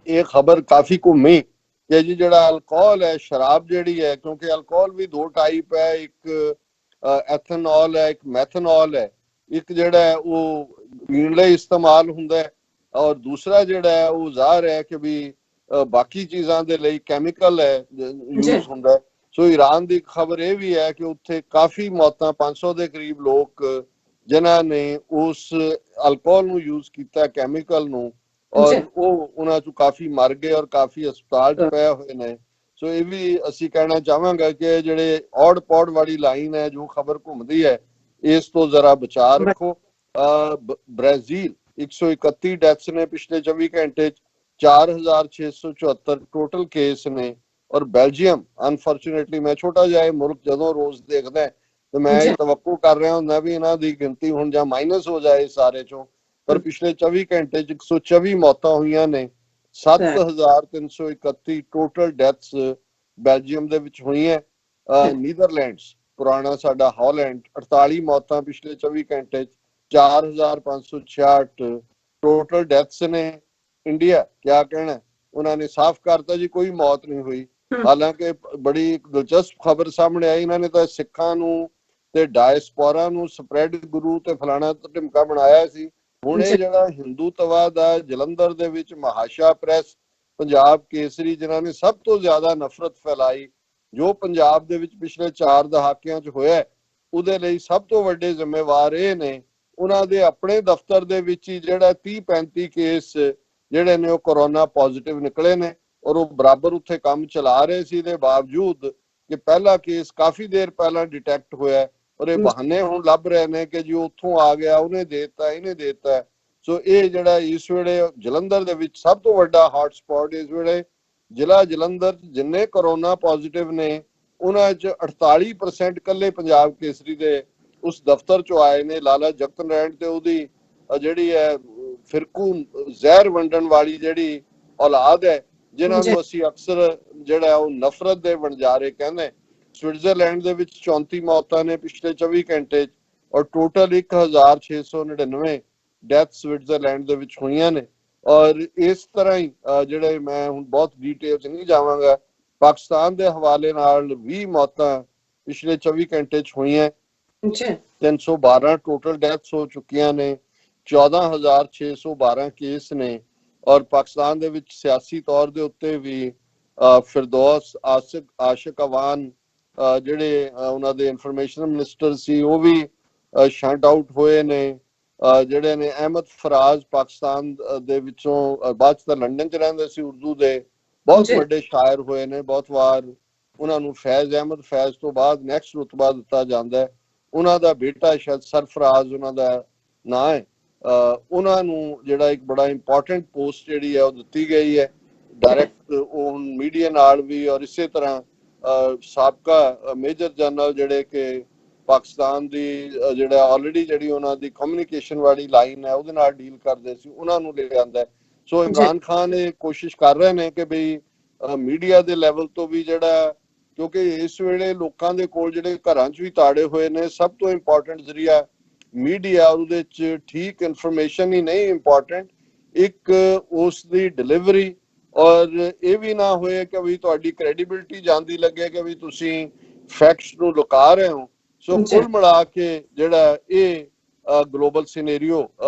ਇਹ ਖਬਰ ਕਾਫੀ ਘੁੰਮੀ ਕਿ ਜੀ ਜਿਹੜਾ ਅਲਕੋਹਲ ਹੈ, ਸ਼ਰਾਬ ਜਿਹੜੀ ਹੈ, ਕਿਉਂਕਿ ਅਲਕੋਹਲ ਵੀ 2 ਟਾਈਪ ਹੈ, ਇੱਕ ਐਥਨੋਲ ਹੈ, ਇੱਕ ਮੈਥਨੋਲ ਹੈ। ਇੱਕ ਜਿਹੜਾ ਹੈ ਉਹ ਪੀਣ ਲਈ ਇਸਤੇਮਾਲ ਹੁੰਦਾ ਹੈ ਔਰ ਦੂਸਰਾ ਜਿਹੜਾ ਹੈ ਉਹ ਜ਼ਾਹਰ ਹੈ ਕਿ ਵੀ ਬਾਕੀ ਚੀਜ਼ਾਂ ਦੇ ਲਈ ਕੈਮੀਕਲ ਹੈ ਯੂਜ਼ ਹੁੰਦਾ ਹੈ। ਸੋ ਈਰਾਨ ਦੀ ਖਬਰ ਇਹ ਵੀ ਹੈ ਕਿ ਉੱਥੇ ਕਾਫੀ ਮੌਤਾਂ, 500 ਦੇ ਕਰੀਬ ਲੋਕ ਜਿਨ੍ਹਾਂ ਨੇ ਉਸ ਅਲਕੋਹਲ ਨੂੰ ਯੂਜ਼ ਕੀਤਾ, ਕੈਮੀਕਲ ਨੂੰ, ਔਰ ਉਹ ਉਹਨਾਂ ਚੋਂ ਕਾਫੀ ਮਰ ਗਏ ਔਰ ਕਾਫੀ ਹਸਪਤਾਲ 'ਚ ਪਏ ਹੋਏ ਨੇ। ਸੋ ਇਹ ਵੀ ਅਸੀਂ ਕਹਿਣਾ ਚਾਹਾਂਗਾ ਕਿ ਜਿਹੜੇ ਔੜ ਪੌੜ ਵਾਲੀ ਲਾਈਨ ਹੈ ਜੋ ਖਬਰ ਘੁੰਮਦੀ ਹੈ, ਇਸ ਤੋਂ ਜ਼ਰਾ ਬਚਾ ਰੱਖੋ। ਬ੍ਰਾਜ਼ੀਲ 131 ਡੈਥਸ ਨੇ ਪਿਛਲੇ 24 ਘੰਟੇ 'ਚ, 4,674 ਟੋਟਲ ਕੇਸ ਨੇ। ਔਰ ਬੈਲਜੀਅਮ ਅਨਫੋਰਚੂਨੇਟਲੀ, ਮੈਂ ਛੋਟਾ ਜਿਹਾ ਇਹ ਮੁਲਕ ਜਦੋਂ ਰੋਜ਼ ਦੇਖਦਾ ਤੇ ਮੈਂ ਇਹ ਤਵੱਕੂ ਕਰ ਰਿਹਾ ਹੁੰਦਾ ਵੀ ਇਹਨਾਂ ਦੀ ਗਿਣਤੀ ਹੁਣ ਜਾਂ ਮਾਈਨਸ ਹੋ ਜਾਏ ਸਾਰੇ ਚੋਂ, ਪਰ ਪਿਛਲੇ 24 ਘੰਟੇ 'ਚ 124 ਮੌਤਾਂ ਹੋਈਆਂ ਨੇ। 7,331 ਟੋਟਲ ਡੈਥਸ ਬੈਲਜੀਅਮ ਦੇ ਵਿੱਚ ਹੋਈਆਂ। ਨੀਦਰਲੈਂਡਸ, ਪੁਰਾਣਾ ਸਾਡਾ ਹਾਲੈਂਡ, 48 ਮੌਤਾਂ ਪਿਛਲੇ 24 ਘੰਟੇ 'ਚ, 4,566 ਟੋਟਲ ਡੈਥਸ ਨੇ। ਇੰਡੀਆ ਕਿਆ ਕਹਿਣਾ, ਉਹਨਾਂ ਨੇ ਸਾਫ਼ ਕਰਤਾ ਜੀ ਕੋਈ ਮੌਤ ਨਹੀਂ ਹੋਈ। ਹਾਲਾਂਕਿ ਬੜੀ ਦਿਲਚਸਪ ਖਬਰ ਸਾਹਮਣੇ ਆਈ, ਇਹਨਾਂ ਨੇ ਤਾਂ ਸਿੱਖਾਂ ਨੂੰ ਤੇ ਡਾਇਸਪੋਰਾ ਨੂੰ ਸਪਰੈਡ ਗੁਰੂ ਤੇ ਫਲਾਣਾ ਢਿਮਕਾ ਬਣਾਇਆ ਸੀ। ਹੁਣ ਇਹ ਜਿਹੜਾ ਹਿੰਦੂਤਵਾ ਦਾ ਜਲੰਧਰ ਦੇ ਵਿੱਚ ਮਹਾਸ਼ਾ ਪ੍ਰੈਸ, ਪੰਜਾਬ ਕੇਸਰੀ, ਜਿਨ੍ਹਾਂ ਨੇ ਸਭ ਤੋਂ ਜ਼ਿਆਦਾ ਨਫ਼ਰਤ ਫੈਲਾਈ ਜੋ ਪੰਜਾਬ ਦੇ ਵਿੱਚ ਪਿਛਲੇ 4 ਦਹਾਕਿਆਂ 'ਚ ਹੋਇਆ, ਉਹਦੇ ਲਈ ਸਭ ਤੋਂ ਵੱਡੇ ਜ਼ਿੰਮੇਵਾਰ ਇਹ ਨੇ। ਉਹਨਾਂ ਦੇ ਆਪਣੇ ਦਫ਼ਤਰ ਦੇ ਵਿੱਚ ਹੀ ਜਿਹੜਾ 30-35 ਕੇਸ ਜਿਹੜੇ ਨੇ ਉਹ ਕਰੋਨਾ ਪੋਜ਼ਿਟਿਵ ਨਿਕਲੇ ਨੇ ਔਰ ਉਹ ਬਰਾਬਰ ਉੱਥੇ ਕੰਮ ਚਲਾ ਰਹੇ ਸੀ ਦੇ ਬਾਵਜੂਦ ਕਿ ਪਹਿਲਾ ਕੇਸ ਕਾਫੀ ਦੇਰ ਪਹਿਲਾਂ ਡਿਟੈਕਟ ਹੋਇਆ ਔਰ ਇਹ ਬਹਾਨੇ ਹੁਣ ਲੱਭ ਰਹੇ ਨੇ ਕਿ ਜੀ ਉੱਥੋਂ ਆ ਗਿਆ, ਉਹਨੇ ਦੇ ਦਿੱਤਾ, ਇਹਨੇ ਦੇ ਦਿੱਤਾ। ਸੋ ਇਹ ਜਿਹੜਾ ਇਸ ਵੇਲੇ ਜਲੰਧਰ ਦੇ ਵਿੱਚ ਸਭ ਤੋਂ ਵੱਡਾ ਹੌਟ ਸਪੌਟ ਇਸ ਵੇਲੇ ਜ਼ਿਲ੍ਹਾ ਜਲੰਧਰ, ਜਿੰਨੇ ਕਰੋਨਾ ਪੋਜ਼ਿਟਿਵ ਨੇ ਉਹਨਾਂ 'ਚ 48% ਕੱਲੇ ਪੰਜਾਬ ਕੇਸਰੀ ਦੇ ਉਸ ਦਫ਼ਤਰ 'ਚੋਂ ਆਏ ਨੇ। ਲਾਲਾ ਜਗਤ ਨਾਰਾਇਣ ਤੇ ਉਹਦੀ ਜਿਹੜੀ ਹੈ ਫਿਰਕੂ ਜ਼ਹਿਰ ਵੰਡਣ ਵਾਲੀ ਜਿਹੜੀ ਔਲਾਦ ਹੈ, ਜਿਨ੍ਹਾਂ ਨੂੰ ਅਸੀਂ ਅਕਸਰ ਜਿਹੜਾ ਉਹ ਨਫ਼ਰਤ ਦੇ ਵਣਜਾਰੇ ਕਹਿੰਦੇ। ਸਵਿਟਜ਼ਰਲੈਂਡ ਦੇ ਵਿੱਚ 34 ਮੌਤਾਂ ਨੇ ਪਿਛਲੇ 24 ਘੰਟੇ 'ਚ ਔਰ ਟੋਟਲ 1,699 ਡੈਥ ਸਵਿਟਜ਼ਰਲੈਂਡ ਦੇ ਵਿੱਚ ਹੋਈਆਂ ਨੇ। ਔਰ ਇਸ ਤਰ੍ਹਾਂ ਹੀ ਜਿਹੜੇ ਮੈਂ ਹੁਣ ਬਹੁਤ ਡੀਟੇਲ 'ਚ ਨਹੀਂ ਜਾਵਾਂਗਾ, ਪਾਕਿਸਤਾਨ ਦੇ ਹਵਾਲੇ ਨਾਲ 20 ਮੌਤਾਂ ਪਿਛਲੇ 24 ਘੰਟੇ 'ਚ ਹੋਈਆਂ। 312 ਟੋਟਲ ਡੈਥਸ ਹੋ ਚੁੱਕੀਆਂ ਨੇ, 14,612 ਕੇਸ ਨੇ। ਔਰ ਪਾਕਿਸਤਾਨ ਦੇ ਵਿੱਚ ਸਿਆਸੀ ਤੌਰ ਦੇ ਉੱਤੇ ਵੀ ਫਿਰਦੌਸ ਆਸ਼ਿਕ ਅਵਾਨ ਜਿਹੜੇ ਉਹਨਾਂ ਦੇ ਇਨਫੋਰਮੇਸ਼ਨ ਮਿਨਿਸਟਰ ਸੀ ਉਹ ਵੀ ਸ਼ਟ ਆਊਟ ਹੋਏ ਨੇ। ਜਿਹੜੇ ਨੇ ਅਹਿਮਦ ਫਰਾਜ਼ ਪਾਕਿਸਤਾਨ ਦੇ ਵਿੱਚੋਂ, ਬਾਅਦ ਚ ਤਾਂ ਲੰਡਨ 'ਚ ਰਹਿੰਦੇ ਸੀ, ਉਰਦੂ ਦੇ ਬਹੁਤ ਵੱਡੇ ਸ਼ਾਇਰ ਹੋਏ ਨੇ। ਬਹੁਤ ਵਾਰ ਉਹਨਾਂ ਨੂੰ ਫੈਜ਼ ਅਹਿਮਦ ਫੈਜ਼ ਤੋਂ ਬਾਅਦ ਨੈਕਸਟ ਰੁਤਬਾ ਦਿੱਤਾ ਜਾਂਦਾ ਹੈ। ਉਹਨਾਂ ਦਾ ਬੇਟਾ ਸ਼ਾਇਦ ਸਰਫਰਾਜ਼ ਉਹਨਾਂ ਦਾ ਨਾਂ ਹੈ। ਉਹਨਾਂ ਨੂੰ ਜਿਹੜਾ ਇੱਕ ਬੜਾ ਇੰਪੋਰਟੈਂਟ ਪੋਸਟ ਜਿਹੜੀ ਹੈ ਉਹ ਦਿੱਤੀ ਗਈ ਹੈ ਡਾਇਰੈਕਟ ਉਹ ਮੀਡੀਆ ਨਾਲ ਵੀ। ਔਰ ਇਸੇ ਤਰ੍ਹਾਂ ਸਾਬਕਾ ਮੇਜਰ ਜਨਰਲ ਜਿਹੜੇ ਕਿ ਪਾਕਿਸਤਾਨ ਦੀ ਜਿਹੜਾ ਆਲਰੇਡੀ ਜਿਹੜੀ ਉਹਨਾਂ ਦੀ ਕਮਿਊਨੀਕੇਸ਼ਨ ਵਾਲੀ ਲਾਈਨ ਹੈ ਉਹਦੇ ਨਾਲ ਡੀਲ ਕਰਦੇ ਸੀ, ਉਹਨਾਂ ਨੂੰ ਲੈ ਆਂਦਾ। ਸੋ ਇਮਰਾਨ ਖਾਨ ਇਹ ਕੋਸ਼ਿਸ਼ ਕਰ ਰਹੇ ਨੇ ਕਿ ਬਈ ਮੀਡੀਆ ਦੇ ਲੈਵਲ ਤੋਂ ਵੀ ਜਿਹੜਾ, ਕਿਉਂਕਿ ਇਸ ਵੇਲੇ ਲੋਕਾਂ ਦੇ ਕੋਲ ਜਿਹੜੇ ਘਰਾਂ 'ਚ ਵੀ ਤਾੜੇ ਹੋਏ ਨੇ, ਸਭ ਤੋਂ ਇੰਪੋਰਟੈਂਟ ਜ਼ਰੀਆ ਮੀਡੀਆ, ਉਹਦੇ 'ਚ ਠੀਕ ਇਨਫੋਰਮੇਸ਼ਨ ਹੀ ਨਹੀਂ ਇੰਪੋਰਟੈਂਟ, ਇੱਕ ਉਸ ਦੀ ਡਿਲੀਵਰੀ। ਔਰ ਇਹ ਵੀ ਨਾ ਹੋਏ ਕਿ ਵੀ ਤੁਹਾਡੀ ਕ੍ਰੈਡੀਬਿਲਿਟੀ ਜਾਂਦੀ ਲੱਗੇ ਕਿ ਵੀ ਤੁਸੀਂ ਫੈਕਟਸ ਨੂੰ ਲੁਕਾ ਰਹੇ ਹੋ। ਸੋ ਕੁੱਲ ਮਿਲਾ ਕੇ ਜਿਹੜਾ ਇਹ ਗਲੋਬਲ ਸਿਨੈਰੀਓ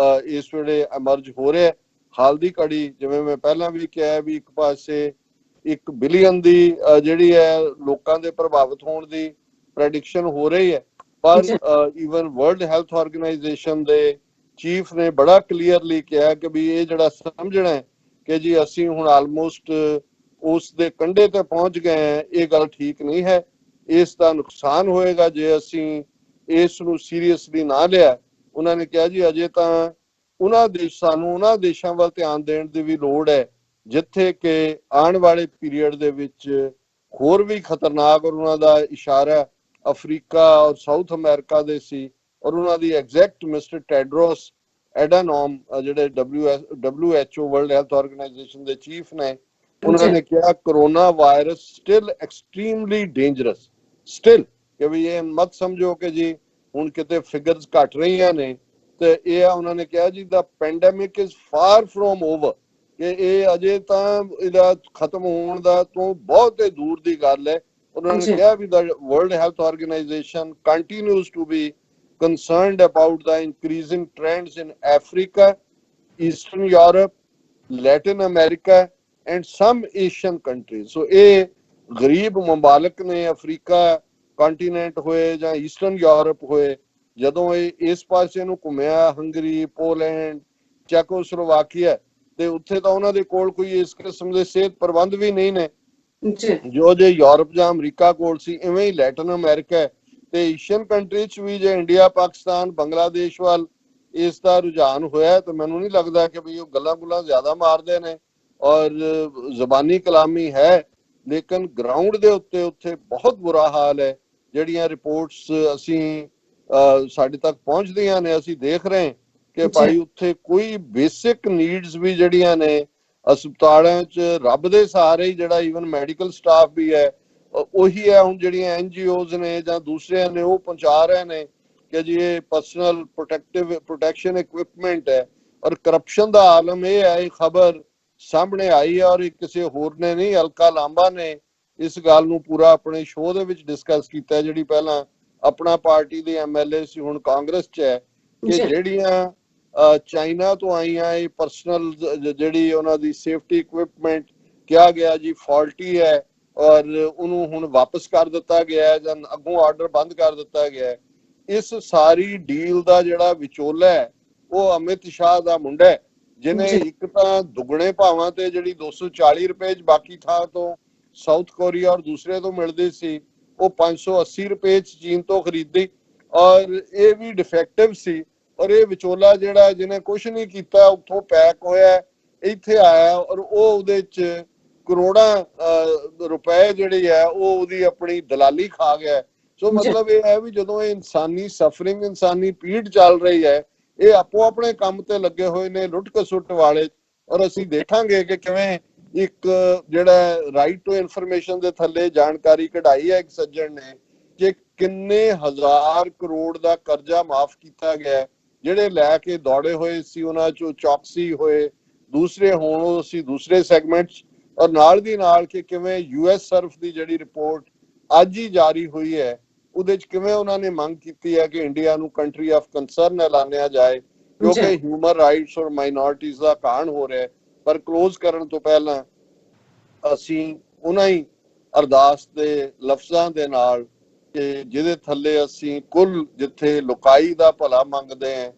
ਇਸ ਵੇਲੇ ਐਮਰਜ ਹੋ ਰਿਹਾ। ਹਾਲ ਦੀ ਘੜੀ ਜਿਵੇਂ ਮੈਂ ਪਹਿਲਾਂ ਵੀ ਕਿਹਾ ਵੀ ਇੱਕ ਪਾਸੇ 1 ਬਿਲੀਅਨ ਦੀ ਜਿਹੜੀ ਹੈ ਲੋਕਾਂ ਦੇ ਪ੍ਰਭਾਵਿਤ ਹੋਣ ਦੀ ਪ੍ਰੈਡਿਕਸ਼ਨ ਹੋ ਰਹੀ ਹੈ, ਪਰ ਈਵਨ ਵਰਲਡ ਹੈਲਥ ਆਰਗੇਨਾਈਜੇਸ਼ਨ ਦੇ ਚੀਫ ਨੇ ਬੜਾ ਕਲੀਅਰਲੀ ਕਿਹਾ ਕਿ ਵੀ ਇਹ ਜਿਹੜਾ ਸਮਝਣਾ ਹੈ ਕਿ ਜੀ ਅਸੀਂ ਹੁਣ ਆਲਮੋਸਟ ਉਸ ਦੇ ਕੰਢੇ ਤੇ ਪਹੁੰਚ ਗਏ ਹਾਂ, ਇਹ ਗੱਲ ਠੀਕ ਨਹੀਂ ਹੈ। ਇਸ ਦਾ ਨੁਕਸਾਨ ਹੋਏਗਾ ਜੇ ਅਸੀਂ ਇਸ ਨੂੰ ਸੀਰੀਅਸਲੀ ਨਾ ਲਿਆ। ਉਹਨਾਂ ਨੇ ਕਿਹਾ ਜੀ ਅਜੇ ਤਾਂ ਸਾਨੂੰ ਉਹਨਾਂ ਦੇਸ਼ਾਂ ਵੱਲ ਧਿਆਨ ਦੇਣ ਦੀ ਵੀ ਲੋੜ ਹੈ ਜਿੱਥੇ ਕਿ ਆਉਣ ਵਾਲੇ ਪੀਰੀਅਡ ਦੇ ਵਿੱਚ ਹੋਰ ਵੀ ਖਤਰਨਾਕ, ਔਰ ਉਹਨਾਂ ਦਾ ਇਸ਼ਾਰਾ ਅਫਰੀਕਾ ਔਰ ਸਾਊਥ ਅਮਰੀਕਾ ਦੇ ਸੀ। ਔਰ ਉਹਨਾਂ ਦੀ ਐਗਜ਼ੈਕਟ ਮਿਸਟਰ ਟੈਡਰੋਸ ਐਡਾਨੋਮ ਜਿਹੜੇ WHO ਵਰਲਡ ਹੈਲਥ ਆਰਗੇਨਾਈਜੇਸ਼ਨ ਦੇ ਚੀਫ ਨੇ, ਉਹਨਾਂ ਨੇ ਕਿਹਾ corona virus still extremely dangerous. Still ਕਿ ਵੀ ਇਹ ਮਤ ਸਮਝੋ ਕਿ ਜੀ ਹੁਣ ਕਿਤੇ ਫਿਗਰਸ ਘਟ ਰਹੀਆਂ ਨੇ, ਤੇ ਇਹ ਉਹਨਾਂ ਨੇ ਕਿਹਾ ਜੀ the pandemic is far from over, ਕਿ ਇਹ ਅਜੇ ਤਾਂ ਇਹਦਾ ਖਤਮ ਹੋਣ ਦਾ ਤੋਂ ਬਹੁਤ ਦੂਰ ਦੀ ਗੱਲ ਹੈ। ਉਹਨਾਂ ਨੇ ਕਿਹਾ ਵੀ the world health organization continues to be concerned about the increasing trends in Africa, Eastern Europe, Latin America and some Asian countries. So ਇਹ ਗਰੀਬ ਮਮਾਲਕ ਨੇ, ਅਫਰੀਕਾ ਕੰਟੀਨੈਂਟ ਹੋਏ ਜਾਂ ਈਸਟਰਨ ਯੂਰਪ ਹੋਏ, ਜਦੋਂ ਇਹ ਇਸ ਪਾਸੇ ਨੂੰ ਘੁੰਮਿਆ, ਹੰਗਰੀ, ਪੋਲੈਂਡ, ਚੈਕੋਸਲੋਵਾਕੀਆ, ਤੇ ਉੱਥੇ ਤਾਂ ਉਹਨਾਂ ਦੇ ਕੋਲ ਕੋਈ ਇਸ ਕਿਸਮ ਦੇ ਸਿਹਤ ਪ੍ਰਬੰਧ ਵੀ ਨਹੀਂ ਨੇ ਜੋ ਜੇ ਯੂਰਪ ਜਾਂ ਅਮਰੀਕਾ ਕੋਲ ਸੀ। ਇਵੇਂ ਹੀ ਲੈਟਨ ਅਮਰੀਕਾ ਤੇ ਏਸ਼ੀਅਨ ਕੰਟਰੀ 'ਚ ਵੀ ਜੇ ਇੰਡੀਆ, ਪਾਕਿਸਤਾਨ, ਬੰਗਲਾਦੇਸ਼ ਵੱਲ ਇਸ ਦਾ ਰੁਝਾਨ ਹੋਇਆ, ਤਾਂ ਮੈਨੂੰ ਨਹੀਂ ਲੱਗਦਾ ਕਿ ਵੀ ਉਹ ਗੱਲਾਂ ਜ਼ਿਆਦਾ ਮਾਰਦੇ ਨੇ ਔਰ ਜ਼ਬਾਨੀ ਕਲਾਮੀ ਹੈ, ਲੇਕਿਨ ਗਰਾਊਂਡ ਦੇ ਉੱਤੇ ਉੱਥੇ ਬਹੁਤ ਬੁਰਾ ਹਾਲ ਹੈ। ਜਿਹੜੀਆਂ ਰਿਪੋਰਟਸ ਅਸੀਂ ਸਾਡੇ ਤੱਕ ਪਹੁੰਚਦੀਆਂ ਨੇ, ਅਸੀਂ ਦੇਖ ਰਹੇ ਕਿ ਭਾਈ ਉੱਥੇ ਕੋਈ ਬੇਸਿਕ ਨੀਡਸ ਵੀ ਜਿਹੜੀਆਂ ਨੇ ਹਸਪਤਾਲਾਂ 'ਚ ਰੱਬ ਦੇ ਸਹਾਰੇ ਹੀ ਜਿਹੜਾ ਈਵਨ ਮੈਡੀਕਲ ਸਟਾਫ ਵੀ ਹੈ ਉਹੀ ਹੈ। ਹੁਣ ਜਿਹੜੀਆਂ NGOs ਨੇ ਜਾਂ ਦੂਸਰਿਆਂ ਨੇ ਉਹ ਪਹੁੰਚਾ ਰਹੇ ਨੇ ਕਿ ਜੀ ਇਹ ਪਰਸਨਲ ਪ੍ਰੋਟੈਕਸ਼ਨ ਇਕਵਿਪਮੈਂਟ ਹੈ। ਔਰ ਕਰਪਸ਼ਨ ਦਾ ਆਲਮ ਇਹ ਹੈ, ਇਹ ਖਬਰ ਸਾਹਮਣੇ ਆਈ ਹੈ ਔਰ ਕਿਸੇ ਹੋਰ ਨੇ ਨਹੀਂ, ਅਲਕਾ ਲਾਂਬਾ ਨੇ ਇਸ ਗੱਲ ਨੂੰ ਪੂਰਾ ਆਪਣੇ ਸ਼ੋਅ ਦੇ ਵਿੱਚ ਡਿਸਕਸ ਕੀਤਾ, ਜਿਹੜੀ ਪਹਿਲਾਂ ਆਪਣਾ ਪਾਰਟੀ ਦੇ MLA ਸੀ, ਹੁਣ ਕਾਂਗਰਸ 'ਚ ਹੈ, ਕਿ ਜਿਹੜੀਆਂ ਚਾਈਨਾ ਤੋਂ ਆਈਆਂ ਇਹ ਪਰਸਨਲ ਜਿਹੜੀ ਉਹਨਾਂ ਦੀ ਸੇਫਟੀ ਇਕਵਿਪਮੈਂਟ ਕਿਹਾ ਗਿਆ ਜੀ ਫਾਲਟੀ ਹੈ ਔਰ ਉਹਨੂੰ ਹੁਣ ਵਾਪਸ ਕਰ ਦਿੱਤਾ ਗਿਆ ਜਾਂ ਅੱਗੋਂ ਆਰਡਰ ਬੰਦ ਕਰ ਦਿੱਤਾ ਗਿਆ। ਇਸ ਸਾਰੀ ਡੀਲ ਦਾ ਜਿਹੜਾ ਵਿਚੋਲਾ ਹੈ ਉਹ ਅਮਿਤ ਸ਼ਾਹ ਦਾ ਮੁੰਡਾ ਹੈ, ਜਿਹਨੇ ਇੱਕ ਤਾਂ ਦੁੱਗਣੇ ਭਾਵਾਂ ਤੇ ਜਿਹੜੀ 240 ਰੁਪਏ 'ਚ ਬਾਕੀ ਥਾਂ ਤੋਂ ਸਾਊਥ ਕੋਰੀਆ ਔਰ ਦੂਸਰੇ ਤੋਂ ਮਿਲਦੀ ਸੀ, ਉਹ 580 ਰੁਪਏ 'ਚ ਚੀਨ ਤੋਂ ਖਰੀਦੀ ਔਰ ਇਹ ਵੀ ਡਿਫੈਕਟਿਵ ਸੀ। ਔਰ ਇਹ ਵਿਚੋਲਾ ਜਿਹੜਾ ਜਿਹਨੇ ਕੁਝ ਨਹੀਂ ਕੀਤਾ, ਉੱਥੋਂ ਪੈਕ ਹੋਇਆ ਇੱਥੇ ਆਇਆ ਔਰ ਉਹ ਉਹਦੇ 'ਚ ਕਰੋੜਾਂ ਰੁਪਏ ਜਿਹੜੇ ਆ ਉਹ ਉਹਦੀ ਆਪਣੀ ਦਲਾਲੀ ਖਾ ਗਿਆ। ਸੋ ਮਤਲਬ ਇਹ ਹੈ ਵੀ ਜਦੋਂ ਇਹ ਇਨਸਾਨੀ ਸਫਰਿੰਗ, ਇਨਸਾਨੀ ਪੀੜ ਚੱਲ ਰਹੀ ਹੈ, ਇਹ ਆਪੋ ਆਪਣੇ ਕੰਮ ਤੇ ਲੱਗੇ ਹੋਏ ਨੇ ਲੁੱਟ ਕਸੁੱਟ ਵਾਲੇ। ਔਰ ਅਸੀਂ ਦੇਖਾਂਗੇ ਕਿ ਕਿਵੇਂ ਇੱਕ ਜਿਹੜਾ ਰਾਈਟ ਟੂ ਇਨਫੋਰਮੇਸ਼ਨ ਦੇ ਥੱਲੇ ਜਾਣਕਾਰੀ ਕਢਾਈ ਹੈ ਇੱਕ ਸੱਜਣ ਨੇ ਕਿ ਕਿੰਨੇ ਹਜ਼ਾਰ ਕਰੋੜ ਦਾ ਕਰਜ਼ਾ ਮਾਫ ਕੀਤਾ ਗਿਆ, ਜਿਹੜੇ ਲੈ ਕੇ ਦੌੜੇ ਹੋਏ ਸੀ ਉਹਨਾਂ ਚੋਂ ਚੌਕਸੀ ਹੋਏ, ਦੂਸਰੇ ਹੋਣ, ਅਸੀਂ ਦੂਸਰੇ ਸੈਗਮੈਂਟ ਔਰ ਨਾਲ ਦੀ ਨਾਲ ਕਿ ਕਿਵੇਂ US ਸਰਫ ਦੀ ਜਿਹੜੀ ਰਿਪੋਰਟ ਅੱਜ ਹੀ ਜਾਰੀ ਹੋਈ ਹੈ ਉਹਦੇ ਚ ਕਿਵੇਂ ਉਹਨਾਂ ਨੇ ਮੰਗ ਕੀਤੀ ਹੈ ਕਿ ਇੰਡੀਆ ਨੂੰ ਕੰਟਰੀ ਆਫ ਕੰਸਰਨ ਐਲਾਨਿਆ ਜਾਏ, ਕਿਉਂਕਿ ਹਿਊਮਨ ਰਾਈਟਸ ਔਰ ਮਾਈਨੋਰਿਟੀਜ਼ ਦਾ ਕਾਣ ਹੋ ਰਿਹਾ। ਪਰ ਕਲੋਜ਼ ਕਰਨ ਤੋਂ ਪਹਿਲਾਂ ਅਸੀਂ ਉਹਨਾਂ ਹੀ ਅਰਦਾਸ ਦੇ ਲਫ਼ਜ਼ਾਂ ਦੇ ਨਾਲ ਕਿ ਜਿਹਦੇ ਥੱਲੇ ਅਸੀਂ ਕੁੱਲ ਜਿੱਥੇ ਲੁਕਾਈ ਦਾ ਭਲਾ ਮੰਗਦੇ ਹਾਂ,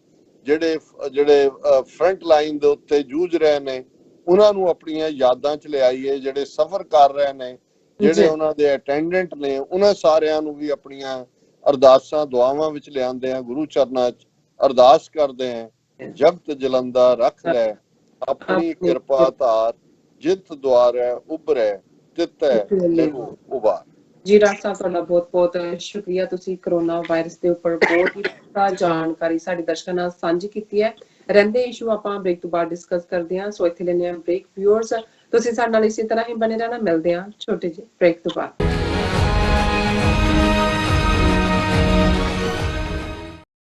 ਜਿਹੜੇ ਫਰੰਟ ਲਾਈਨ ਦੇ ਉੱਤੇ ਜੂਝ ਰਹੇ ਨੇ ਉਹਨਾਂ ਨੂੰ ਆਪਣੀਆਂ ਯਾਦਾਂ ਚ ਲਿਆਈਏ, ਜਿਹੜੇ ਸਫ਼ਰ ਕਰ ਰਹੇ ਨੇ, ਜਿਹੜੇ ਉਹਨਾਂ ਦੇ ਅਟੈਂਡੈਂਟ ਨੇ, ਉਹਨਾਂ ਸਾਰਿਆਂ ਨੂੰ ਵੀ ਆਪਣੀਆਂ ਅਰਦਾਸਾਂ ਦੁਆਵਾਂ ਵਿੱਚ ਲਿਆਂਦੇ ਆ, ਗੁਰੂ ਚਰਨਾਂ ਚ ਅਰਦਾਸ ਕਰਦੇ ਆ। ਜਗਤ ਜਲੰਦਾ ਰੱਖ ਲੈ ਆਪਣੀ ਕਿਰਪਾ ਧਾਰ, ਜਿਤ ਦੁਆਰੈ ਉਭਰੈ ਤਿਤੈ ਲਹੂ ਉਬਾਰ। ਜੀ ਡਾਕਟਰ ਸਾਹਿਬ, ਤੁਹਾਡਾ ਬਹੁਤ ਬਹੁਤ ਸ਼ੁਕਰੀਆ। ਤੁਸੀਂ ਕਰੋਨਾ ਵਾਇਰਸ ਦੇ ਉੱਪਰ ਬਹੁਤ ਹੀ ਜਾਣਕਾਰੀ ਸਾਡੇ ਦਰਸ਼ਕਾਂ ਨਾਲ ਸਾਂਝੀ ਕੀਤੀ ਹੈ। ਰਹਿੰਦੇ ਇਸ਼ੂ ਆਪਾਂ ਬ੍ਰੇਕ ਤੋਂ ਬਾਅਦ ਡਿਸਕਸ ਕਰਦੇ ਹਾਂ, ਸੋ ਇੱਥੇ ਲੈਂਦੇ ਹਾਂ ਬ੍ਰੇਕ। ਵਿਊਅਰਸ, ਤੁਸੀਂ ਸਾਡੇ ਨਾਲ ਇਸੇ ਤਰ੍ਹਾਂ ਹੀ ਬਣੇ ਰਹਿਣਾ। ਮਿਲਦੇ ਹਾਂ ਛੋਟੇ ਜਿਹੇ ਬ੍ਰੇਕ ਤੋਂ ਬਾਅਦ।